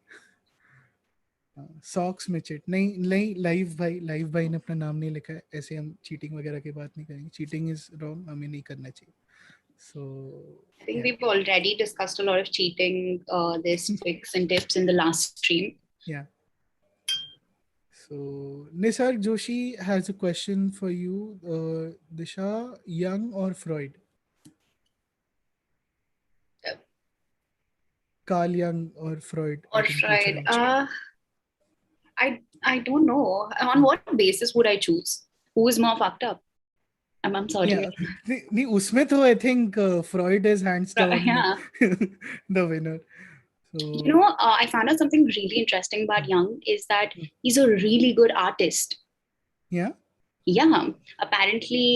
सॉक्स में चिट नहीं, नहीं, लाइव भाई, लाइव भाई ने अपना नाम नहीं लिखा है, ऐसे हम चीटिंग वगैरह की बात नहीं करेंगे. चीटिंग इज रॉन्ग, हमें नहीं करना चाहिए. सो I think या we've already discussed a lot of cheating, this tricks and tips in the last stream. Yeah so Nisarg Joshi has a question for you. Disha, Jung और फ्रॉइड? कार्ल यंग और Freud I Or think पूछ fried. रहा हूँ. I don't know. On what basis would I choose? Who is more fucked up? I'm या sorry. नहीं, उसमें तो I think Freud is hands down Yeah. The winner. You so know, I found out something really interesting about Young is that he's a really good artist. या Yeah, apparently,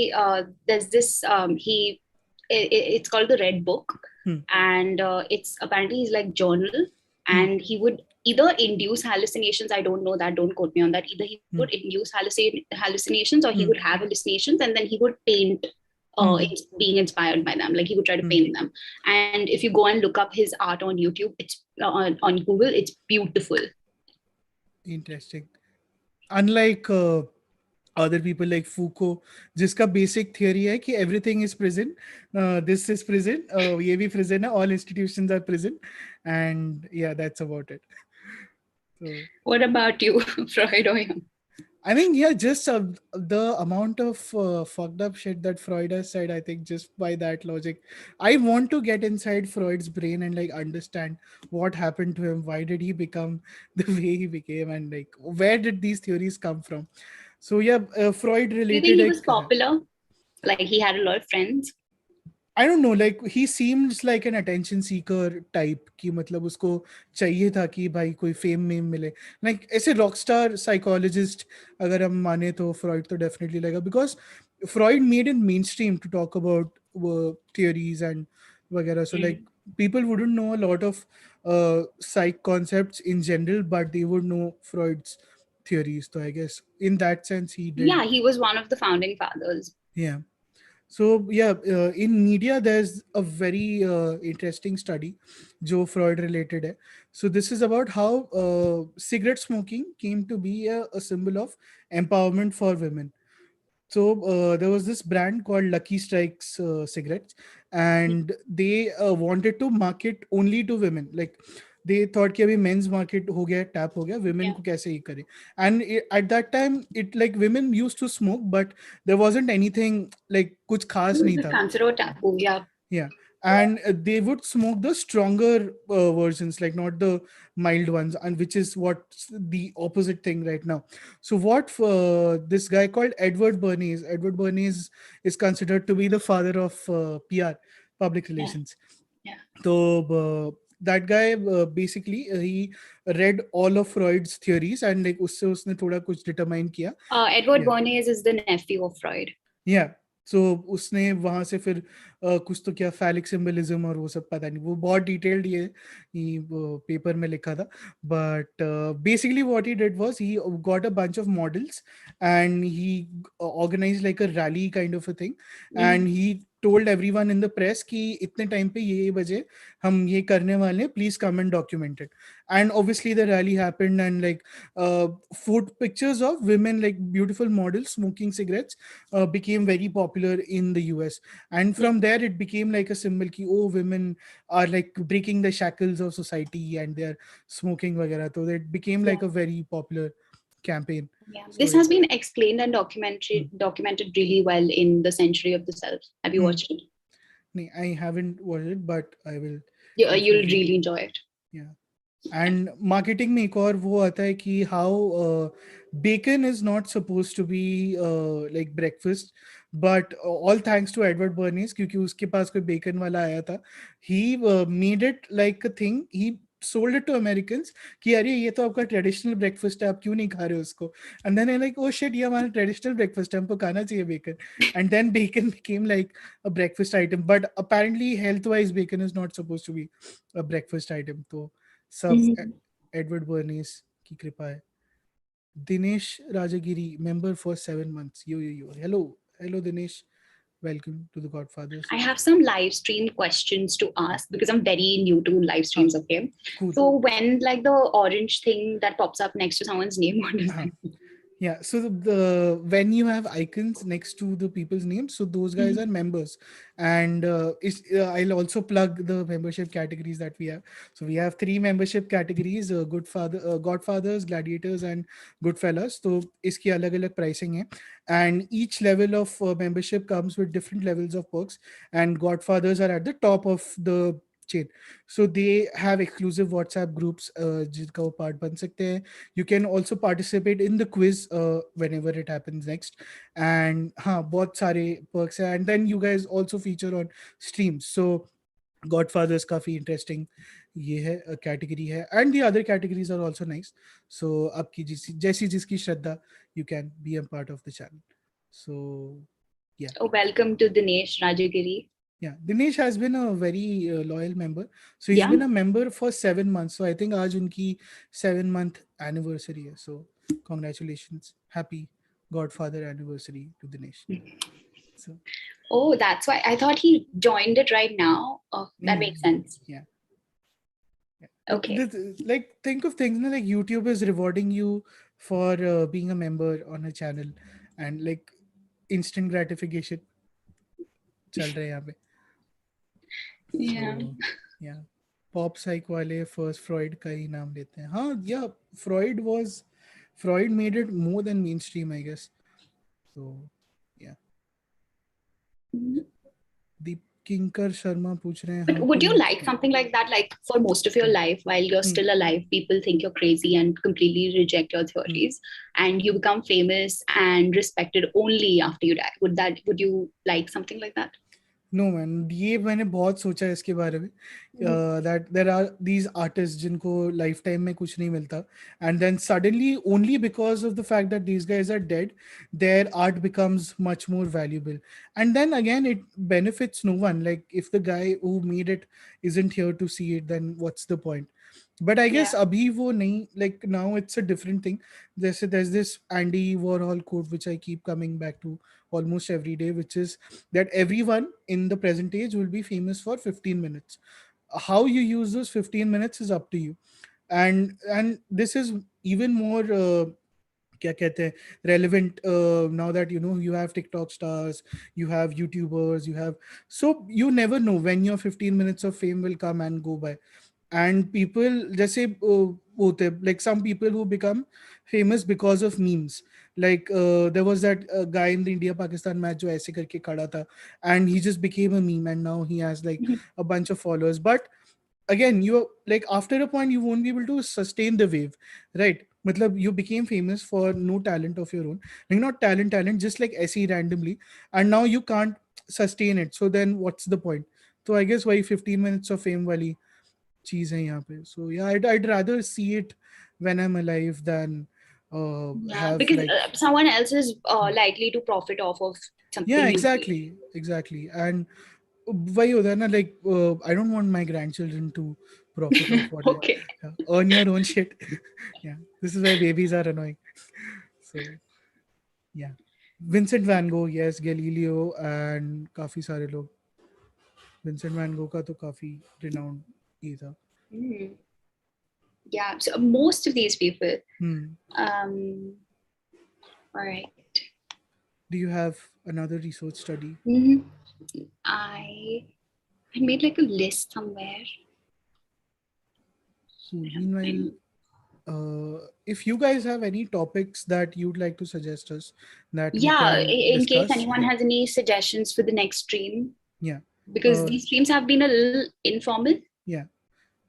there's this it's called the Red Book, and it's apparently he's like journal, and he would either induce hallucinations. I don't know that, don't quote me on that. Either he would induce hallucinations, or he would have hallucinations, and then he would paint, being inspired by them. Like he would try to paint them. And if you go and look up his art on YouTube, it's on Google, it's beautiful. interesting. Unlike other people like Foucault, जिसका basic theory है कि everything is prison, this is prison, ये भी prison है, all institutions are prison, and yeah, that's about it. So What about you, Freud or Young? I think yeah, just the amount of fucked up shit that Freud has said, I think just by that logic, I want to get inside Freud's brain and like understand what happened to him, why did he become the way he became, and like where did these theories come from. So yeah, Freud Do you think related he like was popular? Like he had a lot of friends. I don't know, like he seems like an attention seeker type कि मतलब उसको चाहिए था कि भाई कोई fame में मिले, like ऐसे रॉकस्टार साइकोलॉजिस्ट अगर हम माने तो फ्रॉइड तो डेफिनेटली लगेगा, because Freud made it mainstream to talk about theories and वगैरह, so like people wouldn't know a lot of psych concepts in general, but they would know Freud's theories, so I guess in that sense he did. Yeah, he was one of the founding fathers. Yeah. So yeah, in media there's a very interesting study, जो Freud related है. So this is about how cigarette smoking came to be a symbol of empowerment for women. So there was this brand called Lucky Strikes cigarettes, and they wanted to market only to women. Like they thought कि अभी men's market हो गया, tap हो गया, women Yeah. को कैसे ये करे. And at that time, it like women used to smoke, but there wasn't anything like कुछ खास It नहीं was था. considered taboo. Yeah. Yeah. And they would smoke the stronger versions, like not the mild ones, and which is what's the opposite thing right now. So what this guy called Edward Bernays is considered to be the father of PR, public Yeah. relations. Yeah. So that guy basically he read all of Freud's theories and like उससे उसने थोड़ा कुछ determine किया. Edward Yeah. Bernays is the nephew of Freud. Yeah. So उसने वहां से फिर कुछ तो क्या फैलिक सिंबलिज्म और वो सब पता नहीं, वो बहुत डिटेल्ड ये पेपर में लिखा था, but basically what he did was he got a bunch of models and he organise like a rally kind of a thing, and he told everyone in the press कि इतने time पे ये बजे हम ये करने वाले हैं, please come and document it. And obviously the rally happened, and like food pictures of women, like beautiful models smoking cigarettes, became very popular in the US. And from there it became like a symbol ki oh, women are like breaking the shackles of society and they're smoking vagara, so it became like a very popular campaign. Yeah, So this has been explained and documented really well in The Century of the Self. Have you watched it? I haven't watched it, but I will You'll definitely. really enjoy it. Yeah. And marketing में एक और वो आता है कि how bacon is not suppose to be like breakfast, but all thanks to Edward Bernays, क्योंकि उसके पास कोई बेकन वाला आया था, he made it like a thing, he sold it to Americans कि अरे ये तो आपका ट्रेडिशनल ब्रेकफास्ट है, आप क्यों नहीं खा रहे हो उसको, and then like oh shit, ये हमारा ट्रेडिशनल ब्रेकफास्ट है, हमको खाना चाहिए bacon, and then bacon became like a breakfast item, but apparently health wise bacon is not supposed to be a breakfast item. तो सब एडवर्ड बर्नीस की कृपा है. Dinesh Rajagiri, member for 7 months. Yo. Hello Dinesh, welcome to the Godfathers. I have some live stream questions to ask because I'm very new to live streams. Okay, cool. So when like the orange thing that pops up next to someone's name, what does that mean? Yeah, so the when you have icons next to the people's names, so those guys are members, and I'll also plug the membership categories that we have. So we have 3 membership categories: Godfathers, Gladiators, and Goodfellas. So iski alag pricing hai, and each level of membership comes with different levels of perks, and Godfathers are at the top of the chain. So they have exclusive WhatsApp groups जिनका वो part बन सकते हैं. You can also participate in the quiz whenever it happens next, and हाँ बहुत सारे perks हैं, and then you guys also feature on streams. So Godfathers काफी interesting ये है category है, and the other categories are also nice. So आपकी जैसी जिसकी श्रद्धा, you can be a part of the channel. So yeah. Oh, welcome to Dinesh Rajagiri. Yeah, Dinesh has been a very loyal member. So he's been a member for 7 months. So I think आज उनकी 7-month anniversary है. So congratulations, happy Godfather anniversary to Dinesh. So oh, that's why I thought he joined it right now. Oh, that makes sense. Yeah. Okay. Like think of things like YouTube is rewarding you for being a member on a channel, and like instant gratification चल रहा है यहाँ पे. Yeah. So yeah, pop साइक वाले first Freud का ही नाम लेते हैं. हाँ, yeah Freud made it more than mainstream I guess. So yeah. Kinkar Sharma पूछ रहे हैं, But हाँ would कोई you like something like that? Like for most of your life, while you're hmm, still alive, people think you're crazy and completely reject your hmm. theories, and you become famous and respected only after you die. Would you like something like that? No man, ये मैंने बहुत सोचा है इसके बारे में, Mhm. That there are these artist जिनको lifetime में कुछ नहीं मिलता, and then suddenly only because of the fact that these guys are dead their art becomes much more valuable, and then again it benefits no one, like if the guy who made it isn't here to see it, then what's the point? But I Yeah. guess abhi wo nahi, like now it's a different thing. There's this Andy Warhol quote which I keep coming back to almost every day, which is that everyone in the present age will be famous for 15 minutes. How you use those 15 minutes is up to you. And this is even more क्या कहते हैं relevant now that you know you have TikTok stars, you have YouTubers, you have, so you never know when your 15 minutes of fame will come and go by. And people जैसे होते हैं, like some people who become famous because of memes, like there was that guy in the India Pakistan match जो ऐसे करके खड़ा था, and he just became a meme and now he has like a bunch of followers. But again, you like after a point you won't be able to sustain the wave, right? Matlab, you became famous for no talent of your own, like not talent, just like SE randomly, and now you can't sustain it, so then what's the point? So I guess why 15 minutes of fame wali cheese hai yahan pe. So yeah, I'd rather see it when I'm alive than Yeah, have because like someone else is likely to profit off of yeah, something you create. exactly. And why होता है ना, like I don't want my grandchildren to profit off what I, Okay. yeah, earn your own shit. Yeah, this is why babies are annoying. So yeah, Vincent Van Gogh, yes, Galileo and काफी सारे लोग. Vincent Van Gogh का तो काफी renowned ही था. Hmm. Yeah. So most of these people. Hmm. Um. All right. Do you have another research study? Mhm. I I made like a list somewhere. Cool. Meanwhile, if you guys have any topics that you'd like to suggest us that we Yeah, can in case discuss, anyone yeah, has any suggestions for the next stream, yeah, because these streams have been a little informal. yeah.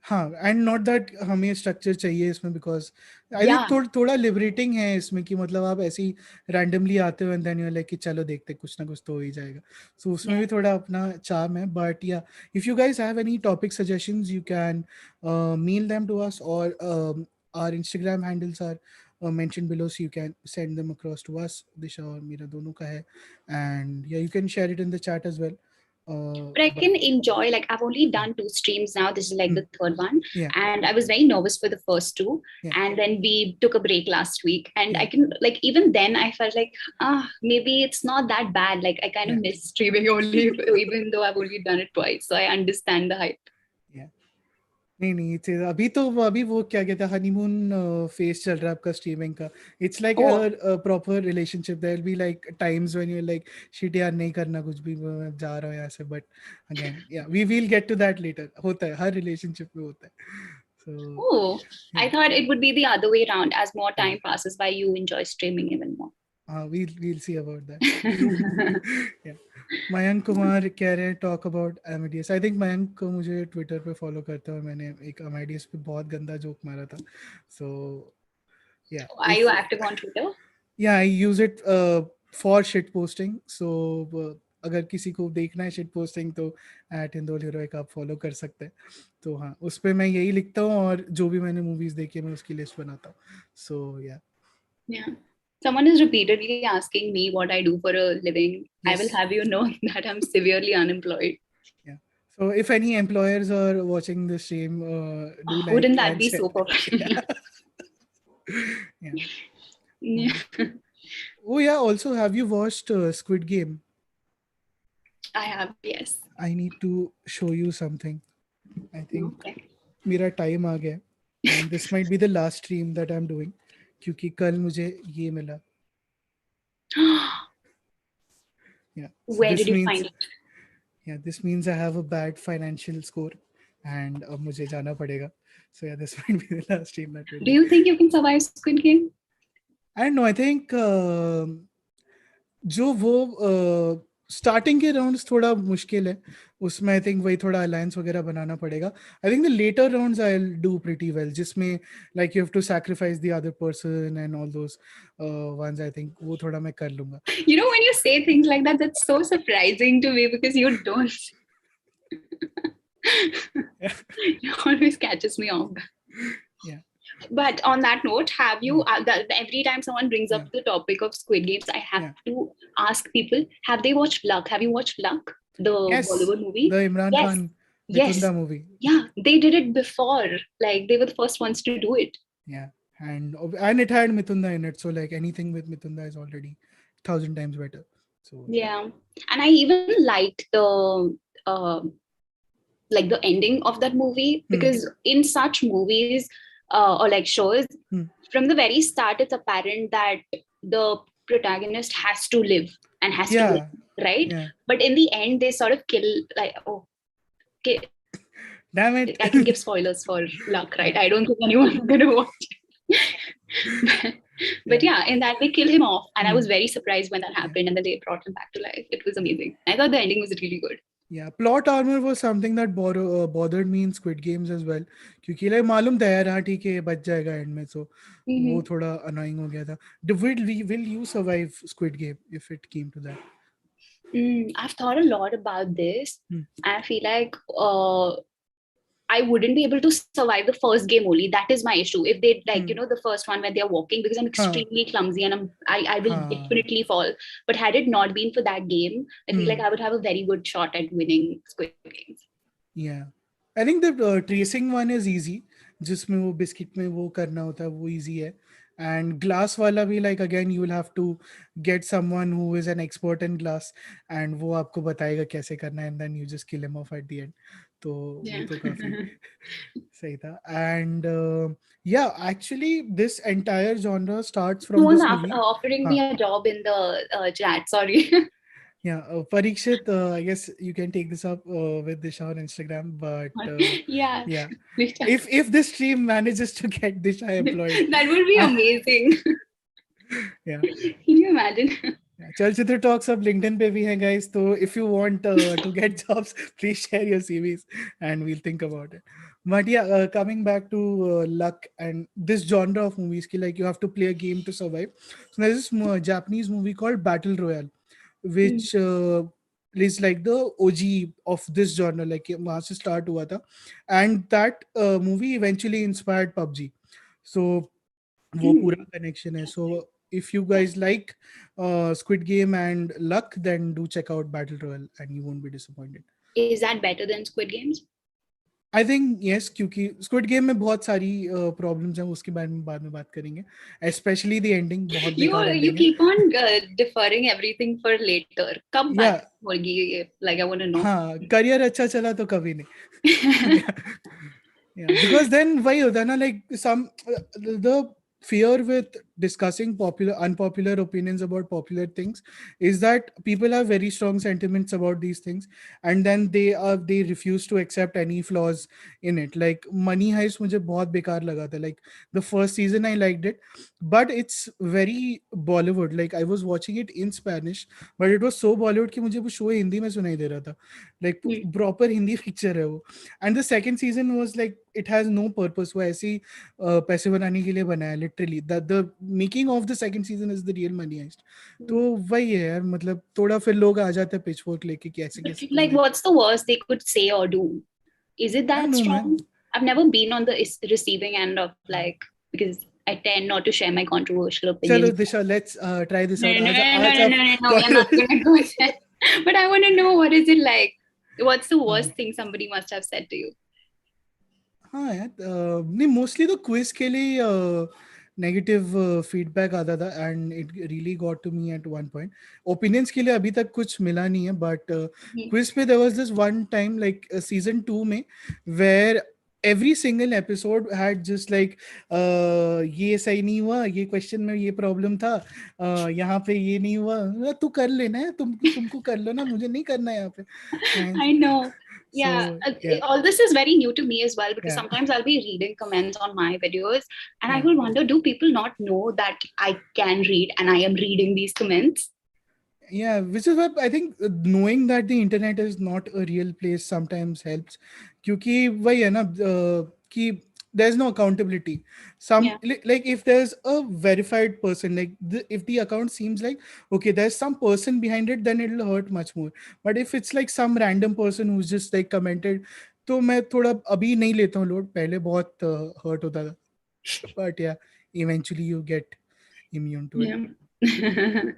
हाँ, and not that हमें structure चाहिए इसमें, because I think Yeah, थोड़ा liberating है इसमें कि मतलब आप ऐसे ही रैंडमली आते हो एंड देन यू लाइक कि चलो देखते कुछ ना कुछ तो हो ही जाएगा. सो उसमें yeah. भी थोड़ा अपना चार्म है. But yeah, if you guys have any topic suggestions you can mail them to us, और our Instagram handles are mentioned below, so you can send them across to us. Disha और मेरा दोनों का है, and yeah, you can share it in the chat as well. But I But can enjoy, like, I've only done 2 streams now. This is like hmm, the third one. yeah, And I was very nervous for the first two. yeah, And then we took a break last week. And yeah, I can, like, even then I felt like, maybe it's not that bad. Like, I kind of yeah, miss streaming only, even though I've only done it twice. So I understand the hype. yeah. नहीं नहीं, अभी तो अभी वो क्या कहते हैं honeymoon face चल रहा है आपका स्ट्रीमिंग का. It's like Oh, a proper relationship. There will be like times when you like shit यार नहीं करना कुछ भी, मैं जा रहा हूँ यहाँ से. But again yeah, we will get to that later. होता है, हर रिलेशनशिप में होता है. सो oh, I या, thought it would be the other way around. As more हाँ time passes by, you enjoy streaming even more. हाँ, we'll see about that. Yeah. Mayank Kumar कह रहे हैं talk about MIDs. I think Mayank को मुझे ट्विटर पे follow करता है और मैंने एक एमआईडीएस पे बहुत गंदा जोक मारा था. सो yeah, Are you if active on Twitter? yeah, I use it for shit posting. So अगर किसी को देखना है shit posting तो @Hindol heroic आप फॉलो कर सकते हैं. तो हाँ, उस पे मैं यही लिखता हूँ और जो भी मैंने मूवीज देखी है मैं उसकी लिस्ट बनाता हूँ. सो या, Yeah. Someone is repeatedly asking me what I do for a living. I will yes, have you know that I'm severely unemployed. yeah. So if any employers are watching the stream, do Oh, like wouldn't that and be share. so perfect? Yeah. Yeah. Yeah, Oh. Oh yeah, also have you watched Squid Game? I have, yes. I need to show you something. I think Okay. मेरा time आ गया, and this might be the last stream that I'm doing क्योंकि कल मुझे ये मिला. Yeah, so Where did this you means, find it? yeah, this means I have a bad financial score and अब मुझे जाना पड़ेगा. So yeah, this might be the last stream that we're Do doing. you think you can survive Squid Game? I don't know, I think जो वो starting के rounds थोड़ा मुश्किल है, उसमें आई थिंक वही थोड़ा अलायंस वगैरह बनाना पड़ेगा. I think the later rounds I will do pretty well, जिसमें like you have to sacrifice the other person and all those ones. I think वो थोड़ा मैं कर लूंगा. You know, when you say things like that, that's so surprising to me because you don't. It always catches me off. Yeah. But on that note, have you, every time someone brings up Yeah. the topic of Squid Games, I have Yeah. to ask people, have they watched Luck? Have you watched Luck, the Yes, Bollywood movie? the Imran Yes. Khan Yes. Mithunda movie. Yeah, they did it before. Like, they were the first ones to do it. Yeah, and it had Mithunda in it, so like anything with Mithunda is already 1,000 times better. So Yeah. And I even liked uh, like the ending of that movie, because in such movies or like shows, from the very start it's apparent that the protagonist has to live and has to win, right? Yeah. But in the end they sort of kill, like, oh, okay, Damn it. I can give spoilers for Luck, right? I don't think anyone's gonna watch it. But yeah, in that they kill him off, and I was very surprised when that happened, and then they brought him back to life. It was amazing. I thought the ending was really good. Yeah, plot armor was something that bothered me in Squid Games as well. क्योंकि like मालूम था यार, हाँ ठीक है बच जाएगा end में, so वो थोड़ा annoying हो गया था. Will you survive Squid Game if it came to that? I've thought a lot about this. I feel like I wouldn't be able to survive the first game only. That is my issue. If they like, the first one where they're walking, because I'm extremely clumsy and I will definitely fall. But had it not been for that game, I feel like I would have a very good shot at winning Squid Games. Yeah, I think the tracing one is easy. जिसमें वो biscuit में वो करना होता है वो easy है. And glass वाला भी like again you will have to get someone who is an expert in glass and वो आपको बताएगा कैसे करना है and then you just kill him off at the end. तो वो तो काफी सही था. And yeah, actually this entire genre starts from this movie. Offering me a job in the chat. Sorry. Yeah, Parikshit, I guess you can take this up with Disha on Instagram, but yeah, if this stream manages to get Disha employed, that would be amazing. Yeah, can you imagine? Yeah, Chalchitra Talks up LinkedIn पे भी है guys. So if you want to get jobs, please share your CVs and we'll think about it. But yeah, coming back to Luck and this genre of movies, like you have to play a game to survive. So there's this Japanese movie called Battle Royale, which is like the OG of this genre, like वहाँ से start हुआ था, and that movie eventually inspired PUBG. So वो पूरा connection है. So if you guys like Squid Game and Luck, then do check out Battle Royale and you won't be disappointed. Is that better than Squid Games? I think yes, क्योंकि Squid Game में बहुत सारी problems हैं, उसके बारे में बाद में बात करेंगे. Especially the ending, बहुत बेकार ending you keep on deferring everything for later. कब बात होगी? Like I want to know. हाँ, career अच्छा चला तो कभी नहीं. Yeah, because then वही होता है ना, like some the fear with discussing unpopular opinions about popular things is that people have very strong sentiments about these things and then they refuse to accept any flaws in it. Like Money Heist मुझे बहुत बेकार लगा था. Like the first season I liked it, but it's very Bollywood. Like I was watching it in Spanish, but it was so Bollywood कि मुझे वो show Hindi में सुनाई दे रहा था. Like proper Hindi picture है वो. And the second season was like it has no purpose. वो ऐसे ही पैसे बनाने के लिए बनाया literally. The making of the second season is the real Money Heist. तो वही है यार, मतलब थोड़ा फिर लोग आ जाते हैं pitchfork लेके कि ऐसे कैसे. Like what's the worst they could say or do? Is it that strong? Man. I've never been on the receiving end of like, because I tend not to share my controversial opinions. Chalo Disha, let's try this out. No, we're not gonna go there. But I want to know, what is it like? What's the worst thing somebody must have said to you? हाँ यार, नहीं mostly तो quiz के लिए negative feedback आता था and it really got to me at one point. Opinions के लिए अभी तक कुछ मिला नहीं है, but quiz पे there was this one time like season 2 में where every single episode had just like ये सही नहीं हुआ, ये question में ये problem था, यहाँ पे ये नहीं हुआ, तू कर लेना है, तुमको कर लो ना, मुझे नहीं करना है यहाँ पे. I know. Yeah. All this is very new to me as well, because sometimes I'll be reading comments on my videos and I will wonder, do people not know that I can read and I am reading these comments? Yeah, which is what I think knowing that the internet is not a real place sometimes helps. क्योंकि वही है ना कि there's no accountability. Yeah. Like if there's a verified person, like if the account seems like okay, there's some person behind it, then it'll hurt much more. But if it's like some random person who's just like commented, तो मैं थोड़ा अभी नहीं लेता हूँ load, पहले बहुत hurt होता था. But yeah, eventually you get immune to it. Yeah.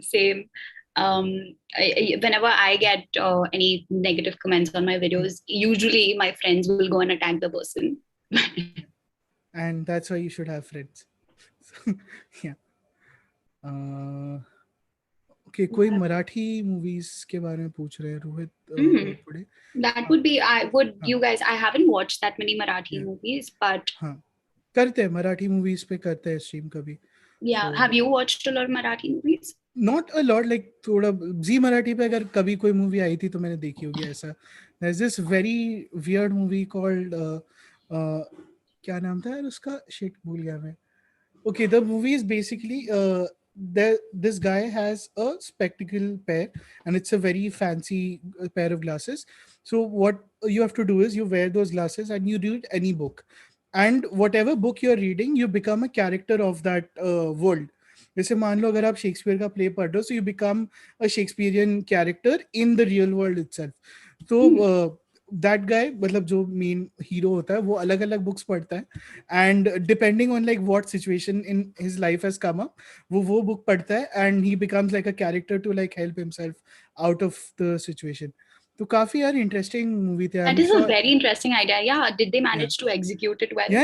Same. Whenever I get any negative comments on my videos, usually my friends will go and attack the person. And that's why you should have friends. Yeah. Okay, कोई Marathi movies के बारे में पूछ रहे हैं रोहित थोड़े. That would be, I would, हाँ, you guys, I haven't watched that many Marathi yeah, movies, but हाँ, करते हैं मराठी मूवीज पे, करते हैं स्ट्रीम कभी. yeah. So Have you watched a lot of Marathi movies? not a lot, like थोड़ा जी मराठी पे अगर कभी कोई मूवी आई थी तो मैंने देखी होगी ऐसा. there's this very weird movie called क्या नाम था यार उसका, शिट भूल गया मैं. Okay, the movie is basically this guy has a spectacle pair, and it's a very fancy pair of glasses. So what you have to do is you wear those glasses and you read any book, and whatever book you're reading, you become a character of that world. जैसे मान लो अगर आप Shakespeare का play पढ़ रहे हो, so you become a Shakespearean character in the real world itself. तो that guy, मतलब जो मेन हीरो होता है, वो अलग अलग बुक्स पढ़ता है, and depending on like what situation in his life has come up, वो बुक पढ़ता है and he becomes like a character to like help himself out of the situation. तो काफी यार इंटरेस्टिंग मूवी थे, I That am is a sure. very interesting idea. Yeah. Did they या manage to execute it well? या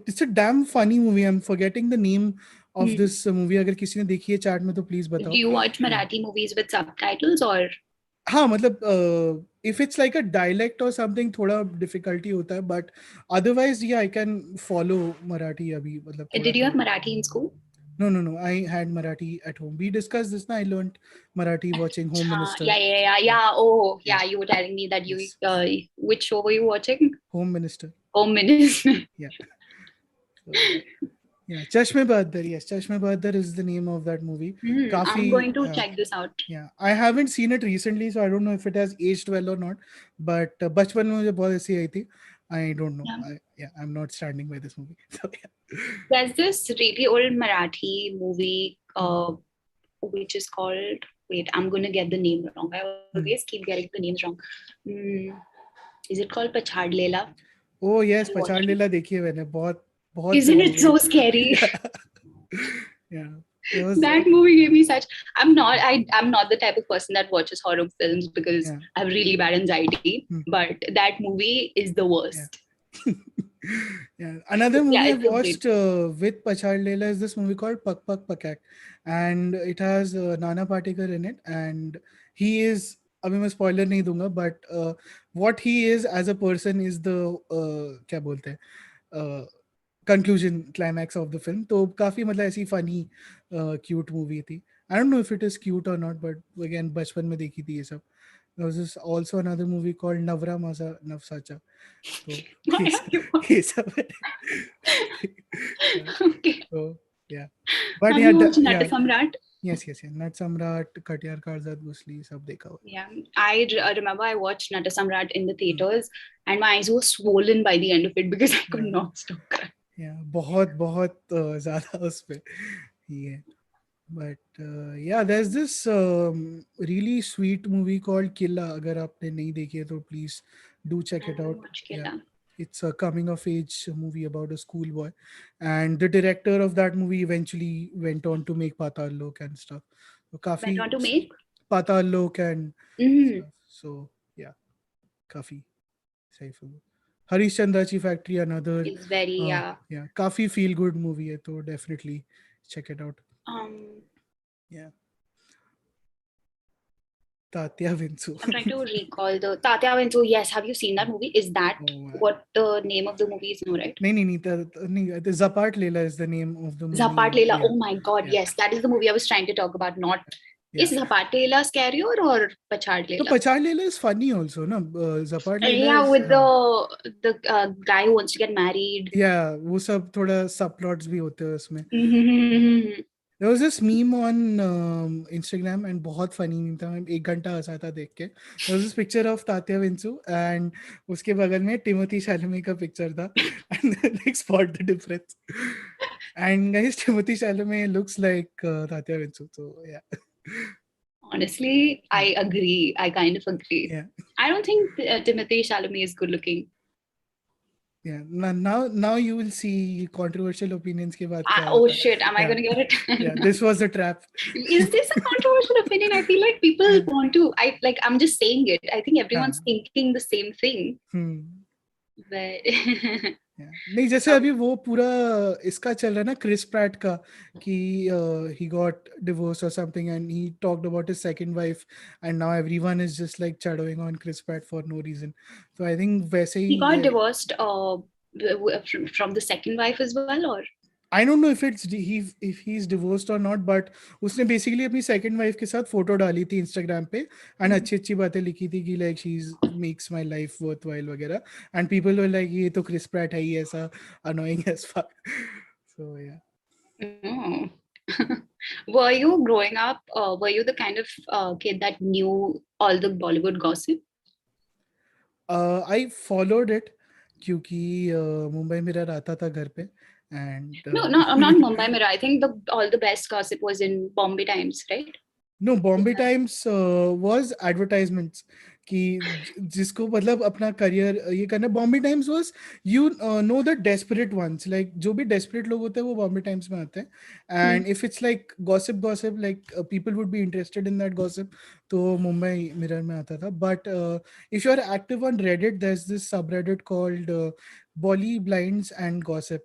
it's a damn funny movie. I'm forgetting the name of Hmm. this movie. अगर किसी ने देखी है chat में तो please Do बताओ. you watch Yeah. Marathi movies with subtitles or? हाँ मतलब if it's like a dialect or something थोड़ा difficulty होता है, but otherwise yeah I can follow Marathi अभी, मतलब थोड़ा Did you have थोड़ा. Marathi in school? No, I had Marathi at home. We discussed this na, I learned Marathi watching Home Minister. Yeah, Yeah. Oh, yeah, yeah. You were telling me that you, yes, which show were you watching? Home Minister. Home Minister. Yeah. So, yeah, Chashme Bahadar. Yes, Chashme Bahadar is the name of that movie. I'm Kafi, going to check this out. yeah, I haven't seen it recently, so I don't know if it has aged well or not. But बचपन में मुझे बहुत ऐसी आई थी. I don't know. Yeah. I'm not standing by this movie. So yeah. There's this really old Marathi movie which is called, wait, I'm going to get the name wrong. I always keep getting the names wrong. Hmm, is it called Pachhad Lela? Oh yes, I पछाड़ watched it. लीला देखी है मैंने, बहुत बहुत Isn't सही it movie है. so scary? Yeah, it was. That movie gave me such. I'm not the type of person that watches horror films because Yeah. I have really bad anxiety. But that movie is the Yeah. worst. Yeah, another Yeah, movie I've it's a watched with Pachhad Leela is this movie called Pak Pak Pakak, and it has Nana Patekar in it, and he is. अभी मैं spoiler नहीं दूंगा, but what he is as a person is the क्या बोलते हैं conclusion climax of the film. तो काफी मतलब ऐसी funny cute movie थी. I don't know if it is cute or not, but again बचपन में देखी थी ये सब. There was this also another movie called Navra Masa Navsacha. तो Why ये are you? ये सब है. Yeah. Okay. So yeah, but Have yeah, you watched yeah, Nata Samrat? yes, Nat Samrat, Katiyar Karzat Gusli सब देखा हुआ. Yeah, I remember I watched Nata Samrat in the theaters, and my eyes were swollen by the end of it because I could Yeah. not stop crying. Yeah, बहुत बहुत ज़्यादा उस पे ये. But yeah, there's this really sweet movie called Killa. अगर आपने नहीं देखी है तो please do check I it out. haven't watched Yeah, Killa. it's a coming of age movie about a schoolboy, and the director of that movie eventually went on to make Patal Lok and stuff. So Went काफी on to make. Patal Lok and Mm-hmm. stuff. So yeah, काफी सही film. Harish Chandrachi Factory, another It's very yeah, काफी feel good movie है, तो definitely check it out. um. Yeah. Tatya Vinsu. I'm trying to recall the Tatya Vinsu. Yes, have you seen that movie? Is that what the name of the movie is? No, right? नहीं, the Zapat Leela is the name of the movie. Zapat Leela. Yeah. Oh my God, Yeah. yes, that is the movie I was trying to talk about. Not Yeah. is Zapat Leela scarier or Pachhad So Leela? Pachhad Leela is funny also, no? Zapat Leela Yeah, is, with the guy who wants to get married. yeah, वो सब थोड़ा subplots भी होते हैं उसमें. Mm-hmm. There was this meme on Instagram and बहुत funny meme था, मैं 1 घंटा हंसा था देख के. There was this picture of Tatya Vinsu and उसके बगल में Timothy Chalamet का picture था and like spot the difference. And guys, Timothy Chalamet looks like Tatya Vinsu, so yeah. Honestly, I agree. I kind of agree. Yeah. I don't think Timothy Chalamet is good looking. Yeah. Now you will see controversial opinions के बाद क्या Oh होता है. shit, am I Yeah. gonna get it? Yeah, this was the trap. Is this a controversial opinion? I feel like people Yeah. want to. I'm just saying it. I think everyone's हाँ. thinking the same thing. But नहीं, जैसे अभी वो पूरा इसका चल रहा है ना, क्रिस प्रैट का, कि he got divorced or something and he talked about his second wife and now everyone is just like shadowing on Chris Pratt for no reason. So I think वैसे ही he got ये, divorced from the second wife as well, or I don't know if if he's divorced or not, but उसने basically अपनी second wife के साथ photo डाली थी Instagram पे and अच्छी अच्छी बातें लिखी थी कि like she's makes my life worthwhile वगैरह, and people were like ये तो Chris Pratt है ही ऐसा annoying as fuck. So yeah. oh. Were you growing up? Were you the kind of kid that knew all the Bollywood gossip? I followed it क्योंकि Mumbai mirror आता था घर पे and No, not Mumbai Mirror. I think the all the best gossip was in Bombay Times, right? no, Bombay Times was advertisements कि जिसको मतलब अपना career ये करना. Bombay Times was, you know, the desperate ones, like जो भी desperate लोग होते हैं वो Bombay Times में आते हैं, and if it's like gossip like people would be interested in that gossip, तो Mumbai Mirror में आता था. But if you're active on Reddit, there's this subreddit called Bolly Blinds and Gossip.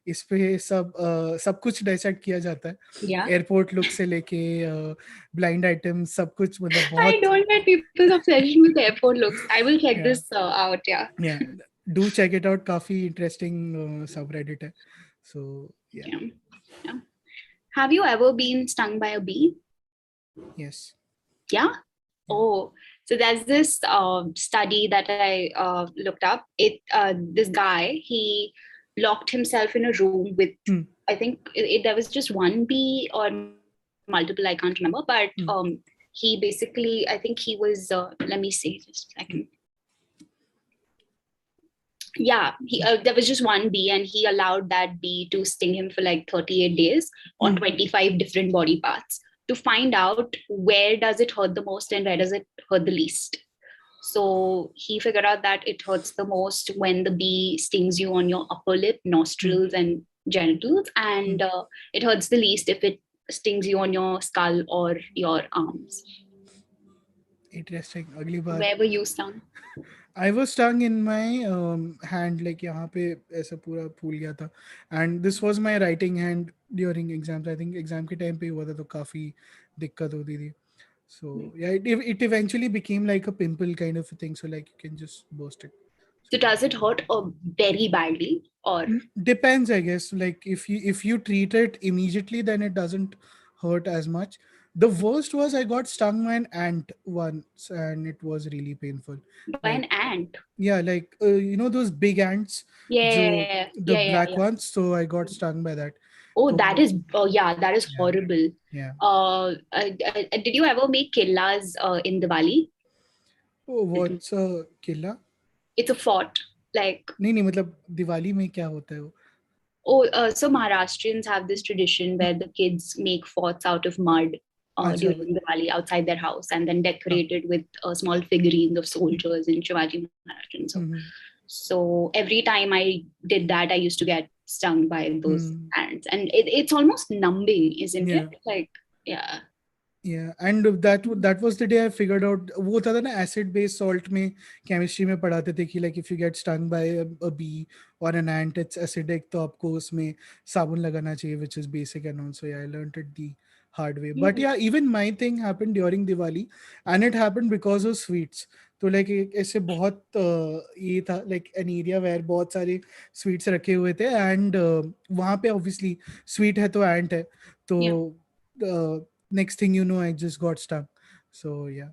इस पे सब कुछ डाइसेक्ट किया जाता है, Yeah. एयरपोर्ट लुक से लेके ब्लाइंड आइटम सब कुछ, मतलब I बहुत. don't get people's obsession with airport looks. I will check Yeah, this out. Yeah. yeah, do check it out, काफी इंटरेस्टिंग subreddit है. So yeah. Yeah. Yeah. Have you ever been stung by a bee? Yes. Yeah. Oh, so there's this study that I looked up. This guy, he locked himself in a room with, I think there was just one bee or multiple, I can't remember, but he basically, I think he was, let me see, just a second. Yeah, there was just one bee and he allowed that bee to sting him for like 38 days on 25 different body parts to find out where does it hurt the most and where does it hurt the least. So he figured out that it hurts the most when the bee stings you on your upper lip, nostrils, and genitals, and it hurts the least if it stings you on your skull or your arms. Interesting. अगली बार. Where were you stung? I was stung in my hand, like यहाँ पे ऐसा पूरा फूल गया था, and this was my writing hand during exams. I think exam के time पे हुआ था, तो काफी दिक्कत होती थी. So yeah, it eventually became like a pimple kind of a thing. So like you can just burst it. So does it hurt very badly or? Depends, I guess. Like if you treat it immediately, then it doesn't hurt as much. The worst was I got stung by an ant once, and it was really painful. By Like, an ant? yeah, like you know those big ants, the black ones. So I got stung by that. Oh, So, that is, oh yeah, that is yeah, horrible. yeah. Did you ever make killas in Diwali? Oh, what's a killa? It's a fort, like. नहीं नहीं, मतलब दिवाली में क्या होता है वो? Oh, so Maharashtrians have this tradition where the kids make forts out of mud during Diwali outside their house and then decorated with small figurines of soldiers in Shivaji Maharaj and so. So every time I did that, I used to get stung by those ants, and it's almost numbing, isn't it? Like, yeah. Yeah, and that was the day I figured out. वो होता था ना acid based salt में chemistry में पढ़ाते थे कि like if you get stung by a bee or an ant, it's acidic, तो आपको उसमें साबुन लगाना चाहिए, which is basic and all. So yeah, I learned it the hard way. But yeah, even my thing happened during Diwali, and it happened because of sweets. तो like ऐसे बहुत ये था, like an area where बहुत सारे sweets रखे हुए थे, and वहाँ पे obviously sweet है तो ant है, तो next thing you know, I just got stung. So yeah,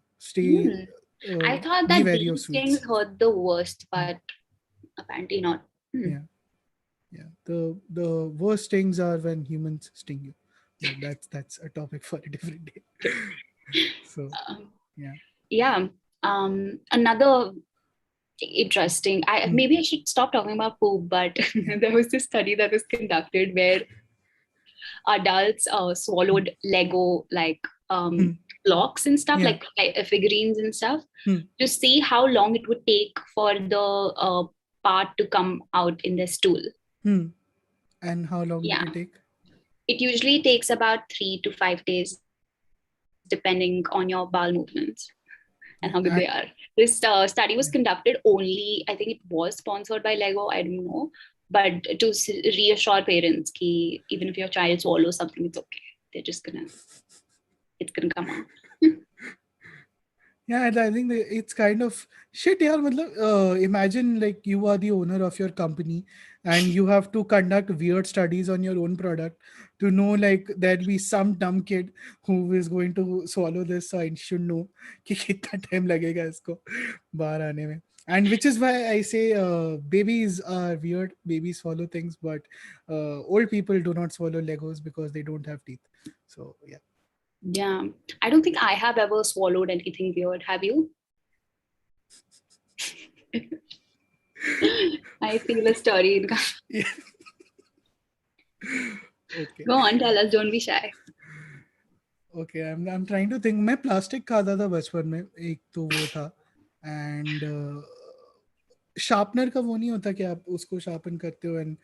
I thought be that wary of bee stings sweets. hurt the worst, but apparently not. Yeah, yeah. The worst stings are when humans sting you. yeah, that's a topic for a different day. So Um, yeah. yeah. Another interesting. I Hmm. maybe I should stop talking about poop, but Yeah. there was this study that was conducted where adults Hmm. swallowed Lego like Hmm. blocks and stuff, Yeah. like figurines and stuff, Hmm. to see how long it would take for the part to come out in the stool. Hmm. And how long did Yeah, it take? it usually takes about 3 to 5 days, depending on your bowel movements and how good they are. Yeah. This study was conducted only, I think it was sponsored by Lego, I don't know, but to reassure parents ki even if your child swallows something, it's okay. They're just gonna, it's gonna come out. Yeah, and I think it's kind of shit, yeah. Imagine like you are the owner of your company and you have to conduct weird studies on your own product to know like there'll be some dumb kid who is going to swallow this, so I should know कि कितना time लगेगा इसको बाहर आने में. And which is why I say babies are weird. Babies swallow things, but old people do not swallow Legos because they don't have teeth. So yeah. Yeah, I don't think I have ever swallowed anything weird. Have you? I feel a story. Yeah. Okay. Go on, tell us. Don't be shy. Okay I am trying to think. मैं plastic खाता था बचपन में. एक तो वो था. And sharpener का वो नहीं होता कि आप उसको शार्पन करते हो. एंड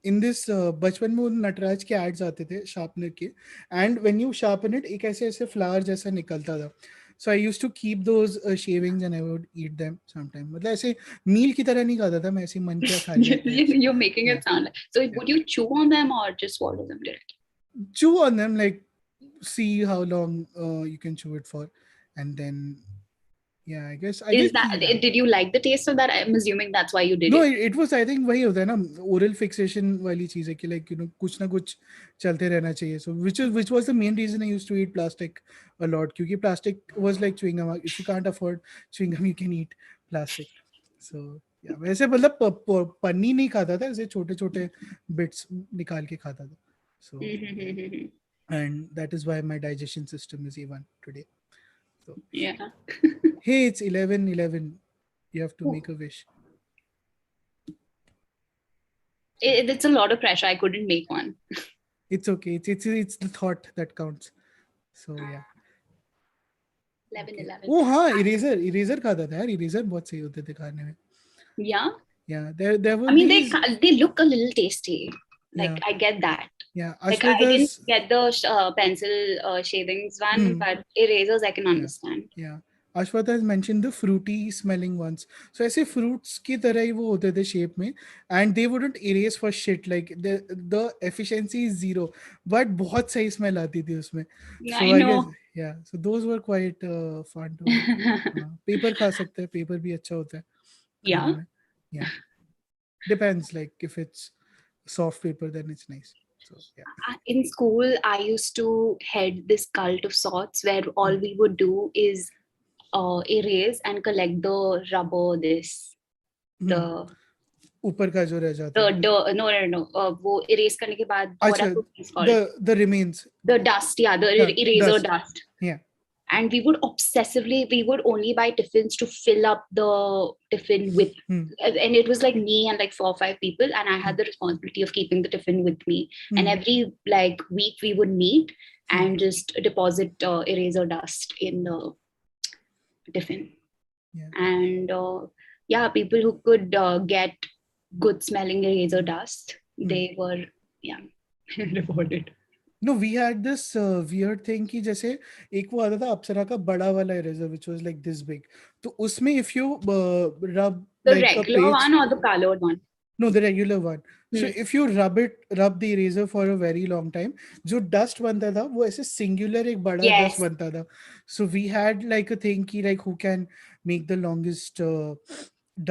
इन दिस बचपन में वो नटराज के एड्स आते थे शार्पनर के. And when you sharpen it एक ऐसे ऐसे फ्लावर जैसा निकलता था. So I used to keep those shavings and I would eat them sometime. मतलब ऐसे मील की तरह नहीं खाता था मैं. ऐसे मन किया खा लिया एड्स. You're making या it sound like. So, या would you chew on them or just swallow them directly? chew on them, like see how long you can chew it for, and then yeah, I guess Is that, yeah. did you like the taste of that? I'm assuming that's why you did No, it. it was, I think वही होता है ना, oral fixation वाली चीज है कि like कुछ ना कुछ चलते रहना चाहिए. So which was the main reason I used to eat plastic a lot, क्योंकि plastic was like chewing gum. If you can't afford chewing gum you can eat plastic. So yeah, वैसे मतलब पन्नी नहीं खाता था, ऐसे छोटे छोटे bits निकाल के खाता था. So yeah, and that is why my digestion system is even today. So Yeah. hey, it's 11:11. You have to make a wish. It's a lot of pressure. I couldn't make one. It's okay. It's the thought that counts. So yeah. 11, Okay. 11. Oh हाँ, eraser खाता था यार. Eraser बहुत सही होते थे खाने में. Yeah. Yeah, there were I mean, these. they look a little tasty. Like, Yeah, I get that. yeah. Like, I didn't Ashwata's. get the pencil shavings one, Hmm. but erasers I can Yeah, understand. yeah. Ashwata has mentioned the fruity smelling ones. So ऐसे fruits की तरह ही वो होते थे shape में, and they wouldn't erase for shit. Like the efficiency is zero, but बहुत सही smell आती थी उसमें. Yeah, So I I guess know. yeah. So those were quite fun to eat. Paper खा सकते हैं. Paper भी अच्छा होता है खाने Yeah. में. Yeah, depends. Like if it's soft paper, then it's nice. So yeah. In school, I used to head this cult of sorts where Hmm. all we would do is erase and collect the rubber, this, Hmm. the, ऊपर का जो रह जाता है. no. वो erase करने के बाद, what are अच्छा, those things called? the remains. The dust, yeah, the Yeah, eraser dust. dust. Yeah. And we would only buy tiffins to fill up the tiffin with, Hmm. and it was like me and like 4 or 5 people, and I had the responsibility of keeping the tiffin with me. And Hmm. every like week we would meet Hmm. and just deposit eraser dust in the tiffin. Yeah. And yeah, people who could get good smelling eraser dust, Hmm. they were, yeah, rewarded. No, we had this weird thing कि जैसे एक वो आता था अप्सरा का बड़ा वाला eraser which was like this big. तो उसमें if you rub The like a regular page. one or the colored one? No, the regular one. So Hmm. if you rub the eraser for a very long time, जो dust बनता था वो ऐसे singular एक बड़ा dust Yes. बनता था. So we had like a thing कि like who can make the longest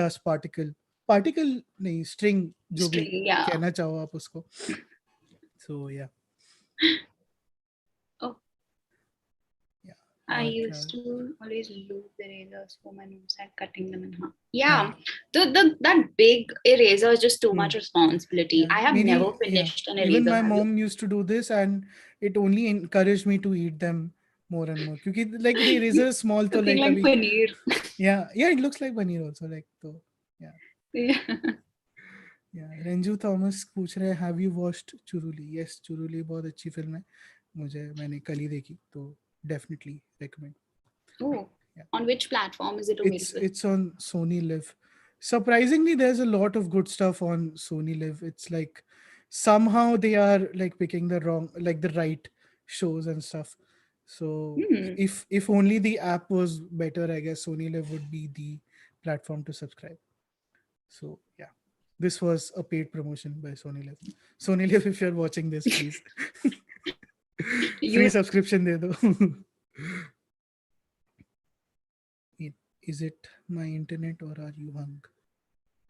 dust particle नहीं, string, जो भी String, yeah. कहना चाहो आप उसको. So yeah. Oh, Yeah. I और क्या? used to always lose erasers for my notes and cutting them in half. हाँ. Yeah, the that big eraser is just too Hmm. much responsibility. Yeah, I have मेरी, never yeah, finished an even eraser. my Have you? mom used to do this, and it only encouraged me to eat them more and more, क्योंकि like the eraser is small, तो Looking like like अभी, paneer. yeah, yeah, it looks like paneer also, like, तो yeah. Yeah. Yeah, Ranju Thomas पूछ रहे हैं, have you watched चुरुली? Yes, चुरुली बहुत अच्छी film है, मैंने कल ही देखी, तो definitely recommend. Oh, Yeah. on which platform is it it's available? it's on Sony Live. Surprisingly, there's a lot of good stuff on Sony Live. It's like somehow they are like picking the wrong, like the right shows and stuff. So Hmm. if only the app was better, I guess Sony Live would be the platform to subscribe. So yeah, this was a paid promotion by Sony Live. Sony Live, if you're watching this, please free You subscription de do. Wait, is it my internet or are you hung?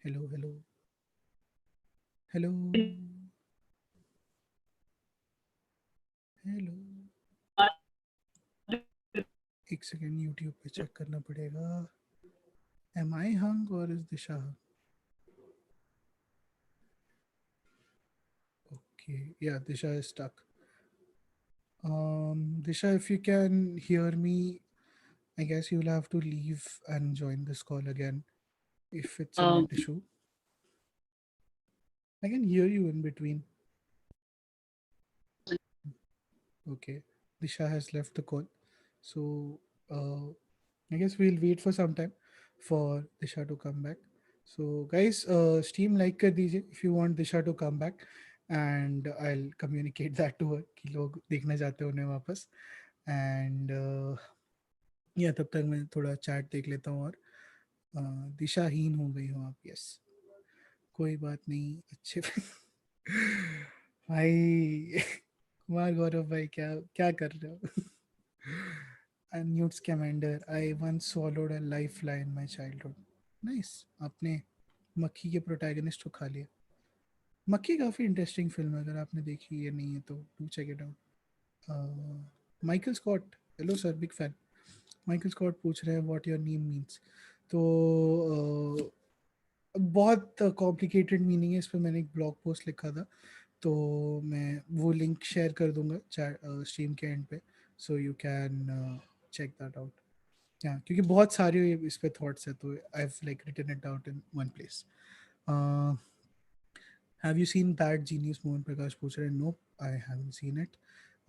Hello, hello, hello, hello. एक second, YouTube पे check करना पड़ेगा. M आई हंग और is Disha hung? Okay, या, दिशा is stuck. Disha, if you can hear me, I guess you'll have to leave and join this call again if it's a net um issue. I can hear you in between. Okay, Disha has left the call. So uh, I guess we'll wait for some time for Disha to come back. So guys, stream like कर दीजिए if you want Disha to come back, and I'll communicate that to her कि लोग देखना चाहते हैं उन्हें वापस. And या तब तक मैं थोड़ा चैट देख लेता हूँ, और दिशाहीन हो गई हो आप. यस, कोई बात नहीं, अच्छे भाई. कुमार गौरव भाई, क्या क्या कर रहे हो? Unmute Scamander. I once swallowed a life fly in my childhood. Nice. आपने मक्खी के प्रोटैगनिस्ट को खा लिया. मक्खी काफ़ी इंटरेस्टिंग फिल्म है, अगर आपने देखी है नहीं है तो do check it out. Michael Scott, hello sir, big fan. Michael Scott पूछ रहे हैं व्हाट योर नेम मीन्स. तो बहुत कॉम्प्लिकेटेड मीनिंग है इस पर. मैंने एक ब्लॉग पोस्ट लिखा था, तो मैं वो लिंक शेयर कर दूंगा चैट स्ट्रीम के एंड पे, so you can check that out. Yeah, क्योंकि बहुत सारे इस पे थॉट्स है, तो I have like written it out in one place. Have you seen that genius? Mohan Prakash पूछ रहे हैं, no, I haven't seen it.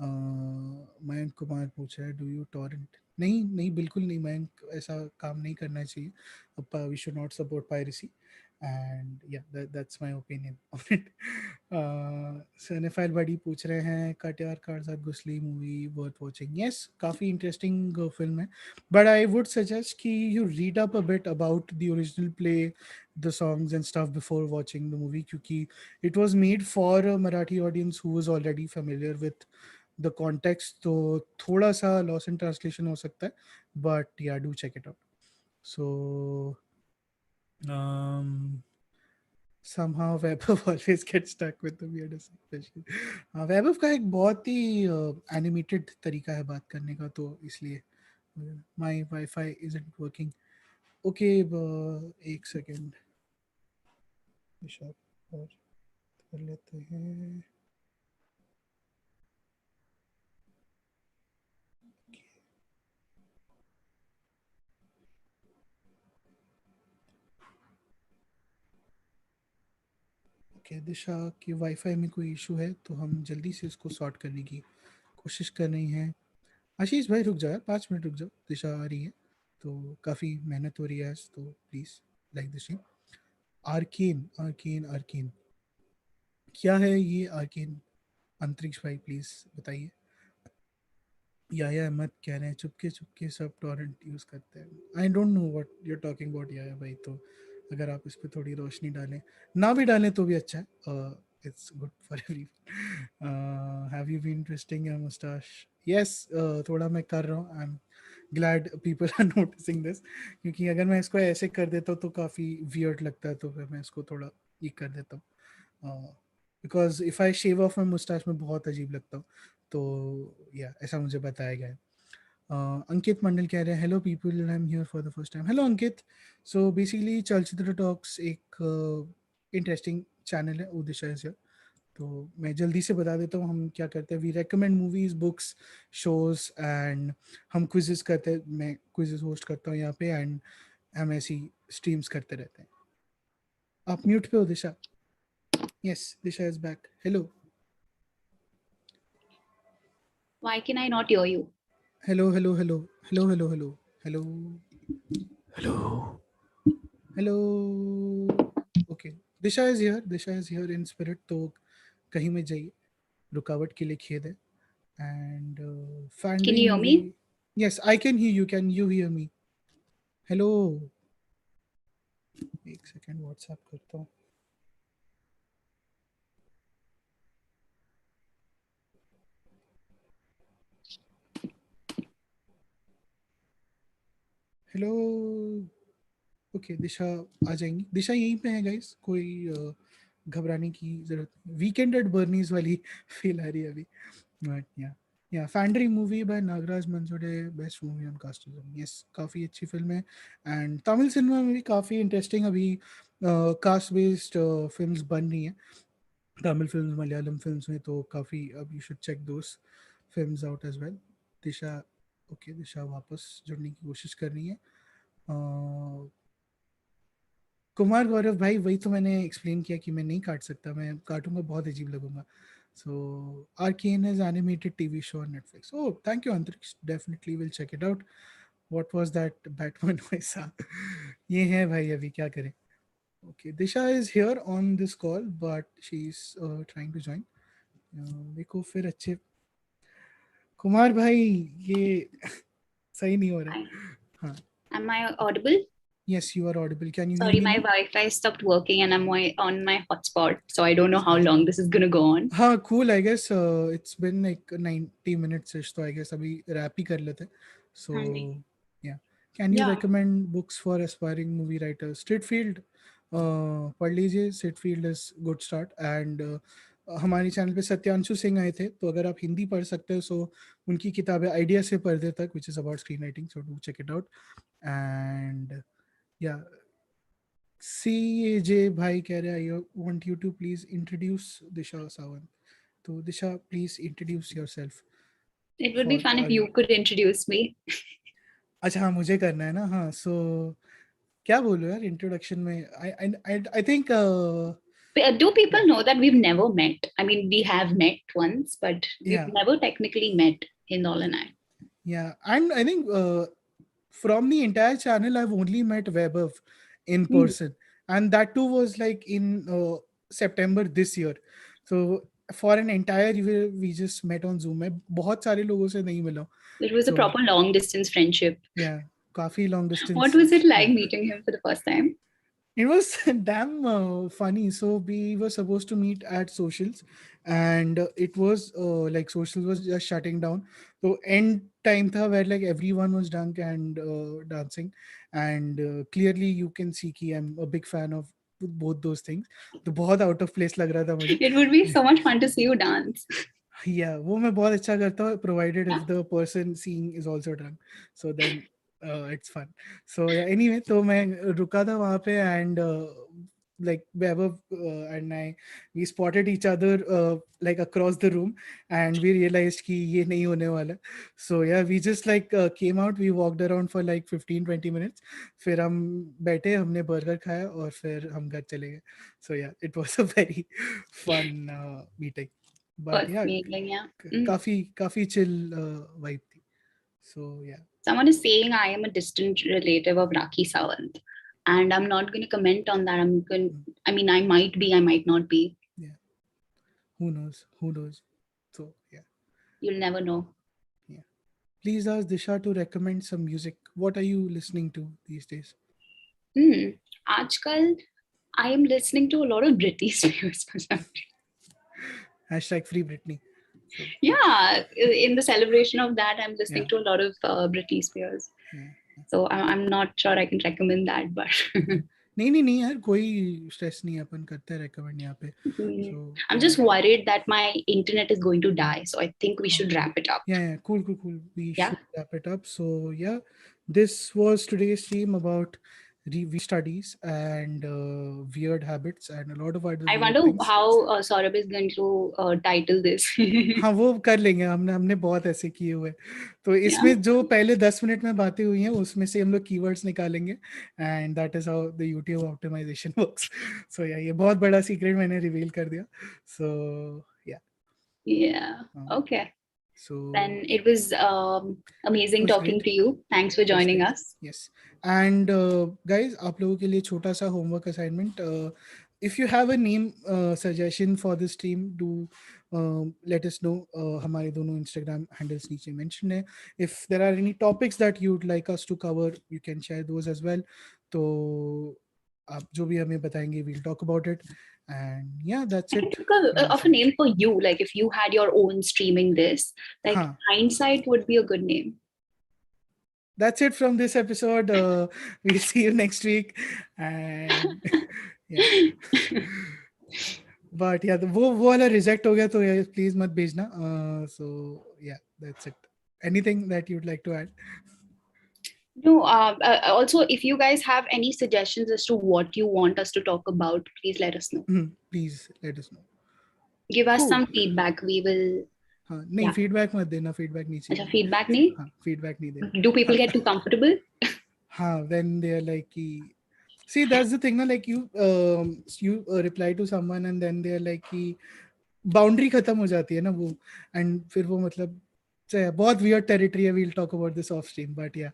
Mayank Kumar पूछ रहा है, डू यू टॉरेंट? नहीं नहीं, बिल्कुल नहीं मयंक, ऐसा काम नहीं करना चाहिए. We should not support piracy, and yeah, that's my opinion on it. सनेफाइल बड़ी पूछ रहे हैं, कटियार कार गुस्ली मूवी वर्थ वॉचिंग? यस, काफ़ी इंटरेस्टिंग फिल्म है, but I would suggest कि you read up a bit about the original play, the songs and stuff before watching the movie, क्योंकि it was made for a Marathi audience who was already familiar with the context, तो थोड़ा सा loss in translation हो सकता है, but yeah, do check it out. So um, somehow Vaibhav always gets stuck with the weirdest question. वैभव का एक बहुत ही animated तरीका है बात करने का, तो इसलिए माई वाईफाई इजंट वर्किंग. ओके, एक सेकेंड, और कर लेते हैं. ओके, दिशा की वाईफाई में कोई इशू है, तो हम जल्दी से इसको सॉर्ट करने की कोशिश कर रही हैं. आशीष भाई रुक जाओ यार, 5 मिनट रुक जाओ, दिशा आ रही है, तो काफ़ी मेहनत हो रही है आज, तो please like this. Arcane, arcane, arcane, क्या है ये आर्केन? अंतरिक्ष भाई प्लीज़ बताइए. याया अहमद कह रहे हैं, चुपके चुपके सब टॉरेंट यूज़ करते हैं. I don't know what you are talking about याया भाई, तो अगर आप इस पे थोड़ी रोशनी डालें, ना भी डालें तो भी अच्छा है. It's good for every. Have you been twisting your moustache? Yes, थोड़ा मैं कर रहा हूँ. I am glad people are noticing this, क्योंकि अगर मैं इसको ऐसे कर देता हूँ तो काफ़ी वियर्ड लगता है, तो फिर मैं इसको थोड़ा ये कर देता हूँ, because if I shave off my moustache में बहुत अजीब लगता हूँ, तो या ऐसा मुझे बताया गया है. Ankit Mandal कह रहे हैं hello people, I'm here for the first time. Hello Ankit. So basically Chalchitra Talks एक interesting channel है, Udisha is here. तो मैं जल्दी से बता देता हूँ हम क्या करते हैं. We recommend movies, books, shows and हम क्विजेस करते हैं. मैं क्विजेस होस्ट करता हूँ यहाँ पे एंड हम ऐसी स्ट्रीम्स करते रहते हैं. आप म्यूट पे हो Disha. Yes, Disha is back. Hello Why can I not hear you? Hello hello hello hello hello hello hello hello hello. Okay, Disha is here. Disha is here in spirit. तो कहीं में जाइए, रुकावट के लिए खेद है. And Can Fandry you hear movie. me? Yes, I can hear you. Can you hear me? Hello. एक सेकेंड व्हाट्सएप करता हूँ. हेलो. ओके, दिशा आ जाएंगी. दिशा यहीं पे है गाइस. कोई घबराने की जरूरत नहीं. वीकेंड एट बर्नीज वाली फील आ रही है अभी. But yeah Fandry movie by Nagraj Manjule, best movie on casteism. Yes, काफ़ी अच्छी फिल्म है. एंड तमिल सिनेमा में भी काफ़ी इंटरेस्टिंग अभी कास्ट बेस्ड फिल्म्स बन रही हैं. तमिल फिल्म, मलयालम फिल्म्स में तो काफ़ी. अब you should check those films out as well. Disha. Okay, Disha वापस जुड़ने की कोशिश कर रही है. कुमार गौरव भाई, वही तो मैंने एक्सप्लेन किया कि मैं नहीं काट सकता. मैं काटूंगा बहुत अजीब लगूंगा. So Arcane is animated TV show on Netflix. Oh, thank you Antariksh. Definitely will check it out. What was that Batman वैसा? ये है भाई, अभी क्या करें. Okay, Disha is here on this call but she is trying to join. देखो फिर अच्छे. कुमार भाई, ये सही नहीं हो रहा Hi. है. हाँ. Am I audible? Yes, you are audible. Can you hear Sorry, me my now? Wi-Fi stopped working and I'm on my hotspot, so I don't know how long this is gonna go on. हाँ, cool. I guess it's been like 90 minutes ish. तो I guess अभी wrap ही कर लेते. So Handy. Yeah, can you Yeah, recommend books for aspiring movie writers? Streetfield पढ़ लीजिए. Streetfield is good start. And हमारे चैनल पे सत्यांशु सिंह आए थे, तो अगर आप हिंदी पढ़ सकते हो सो उनकी किताब है आइडिया से पर्दे तक, which is about screen writing. So do check it out. And yeah, C J भाई कह रहे हैं, I want you to please introduce Disha Sawant. तो Disha, please introduce yourself it would be for fun if our. you could introduce me. अच्छा हाँ, मुझे करना है ना. हाँ, सो क्या बोलूँ यार इंट्रोडक्शन में. I I think Do people know that we've never met? I mean, we have met once, but we've या never technically met, Hindol and I. या and I think from the entire channel I've only met vaibhav in Hmm. person, and that too was like in September this year. So for an entire year we just met on Zoom. मैं बहुत सारे लोगों से नहीं मिला. It was a So proper long distance friendship. yeah, काफी long What distance. was it like Yeah, meeting him for the first time? it was damn funny. So we were supposed to meet at socials, and it was like socials was just shutting down. So end time tha where like everyone was drunk and dancing, and clearly you can see कि I'm a big fan of both those things. तो बहुत out of place लग रहा था मुझे. It would be so much fun to see you dance. Yeah, वो मैं बहुत अच्छा करता हूँ, provided if the person seeing is also drunk. So then it's fun. So yeah, anyway, तो मैं रुका था वहाँ पे and like Vaibhav and I, we spotted each other like across the room, and we realized कि ये नहीं होने वाला. So yeah, we just like came out, we walked around for like 15-20 minutes. फिर हम बैठे, हमने बर्गर खाया और फिर हम घर चले गए. So yeah, it was a very fun meeting. But First yeah, meeting, yeah. Mm. काफी chill vibe थी. So yeah. Someone is saying I am a distant relative of Rakhi Sawant. And I'm not going to comment on that. I mean, I might be, I might not be. Yeah, who knows. So yeah. You'll never know. Yeah, please ask Disha to recommend some music. What are you listening to these days? Hmm. Aajkal, I am listening to a lot of British music for some reason. Hashtag free Britney. So Yeah, in the celebration of that, I'm listening yeah, to a lot of Britney Spears. yeah. So I'm not sure I can recommend that, but नहीं नहीं नहीं यार, कोई stress नहीं है, अपन करते हैं recommend यहाँ पे. Mm. सो I'm या. just worried that my internet is going to die, so I think we हाँ. should wrap it up. Yeah, cool, cool, cool. We Yeah. should wrap it up. So yeah, this was today's stream about weird studies and weird habits and a lot of other I weird wonder things. how Saurabh is going to title this. हाँ, वो कर लेंगे, हमने हमने बहुत ऐसे किए हुए. तो Yeah. इसमें जो पहले 10 मिनट में बातें हुई हैं उसमें से हम लोग कीवर्ड्स निकालेंगे, and that is how the YouTube optimisation works. So yeah, ये बहुत बड़ा सीक्रेट मैंने रिवील कर दिया. सो या. Yeah. Okay. So Then it was amazing was talking great. to you. Thanks for It was joining great. us. Yes. And guys, आप लोगों के लिए छोटा सा homework assignment. If you have a name suggestion for this stream, do let us know. हमारे दोनों Instagram handles नीचे mentioned है. If there are any topics that you'd like us to cover, you can share those as well. तो आप जो भी हमें बताएंगे, we'll talk about it. And yeah, that's I can it think from my of a side. name for you. Like if you had your own streaming this, like हाँ. hindsight would be a good name. That's it from this episode. We'll see you next week. And yeah. But yeah, वो वाला reject हो गया तो please मत भेजना. So yeah, that's it. Anything that you'd like to add? No, also, if you guys have any suggestions as to what you want us to talk about, please let us know. Please let us know. Give us Cool. some feedback. We will. हाँ, नहीं, Yeah. Feedback मत देना, feedback नहीं अच्छा, चाहिए. feedback नहीं? हाँ, feedback नहीं देना. Do people हाँ, get too comfortable? हाँ, when they are like कि, see, that's the thing ना, like you reply to someone and then they are like कि बाउंड्री खत्म हो जाती है ना वो, एंड फिर वो मतलब बहुत वियर्ड टेरिटरी है. We'll talk about this off stream. But yeah,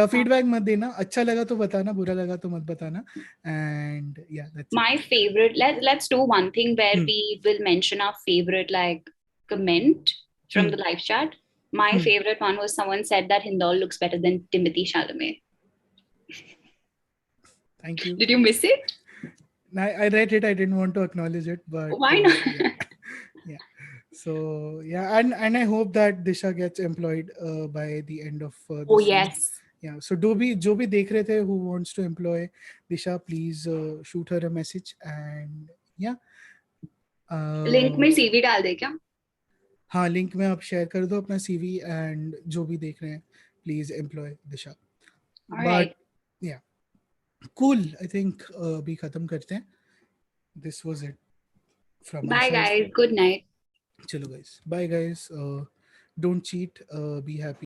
feedback मत देना. अच्छा लगा तो बताना, बुरा लगा तो मत बताना. And yeah, that's My it. favorite. Let's do one thing where we will mention our favorite like comment from the live chat. My favorite one was someone said that Hindol looks better than Timothy Chalamet. Thank you. Did you miss it? I read it. I didn't want to acknowledge it, but Why not? yeah. So yeah, and I hope that Disha gets employed by the end of Oh this season. yes. Yeah. So जो भी देख रहे थे who wants to employ Disha, please shoot her a message. And yeah. Link में CV डाल दे क्या? हाँ, link में आप शेयर कर दो अपना CV, एंड जो भी देख रहे हैं please employ Disha. All but right. Yeah, cool. I think अभी खत्म करते हैं. This was it from my Bye side. guys. Good night. चलो guys, bye guys. Don't cheat, be happy.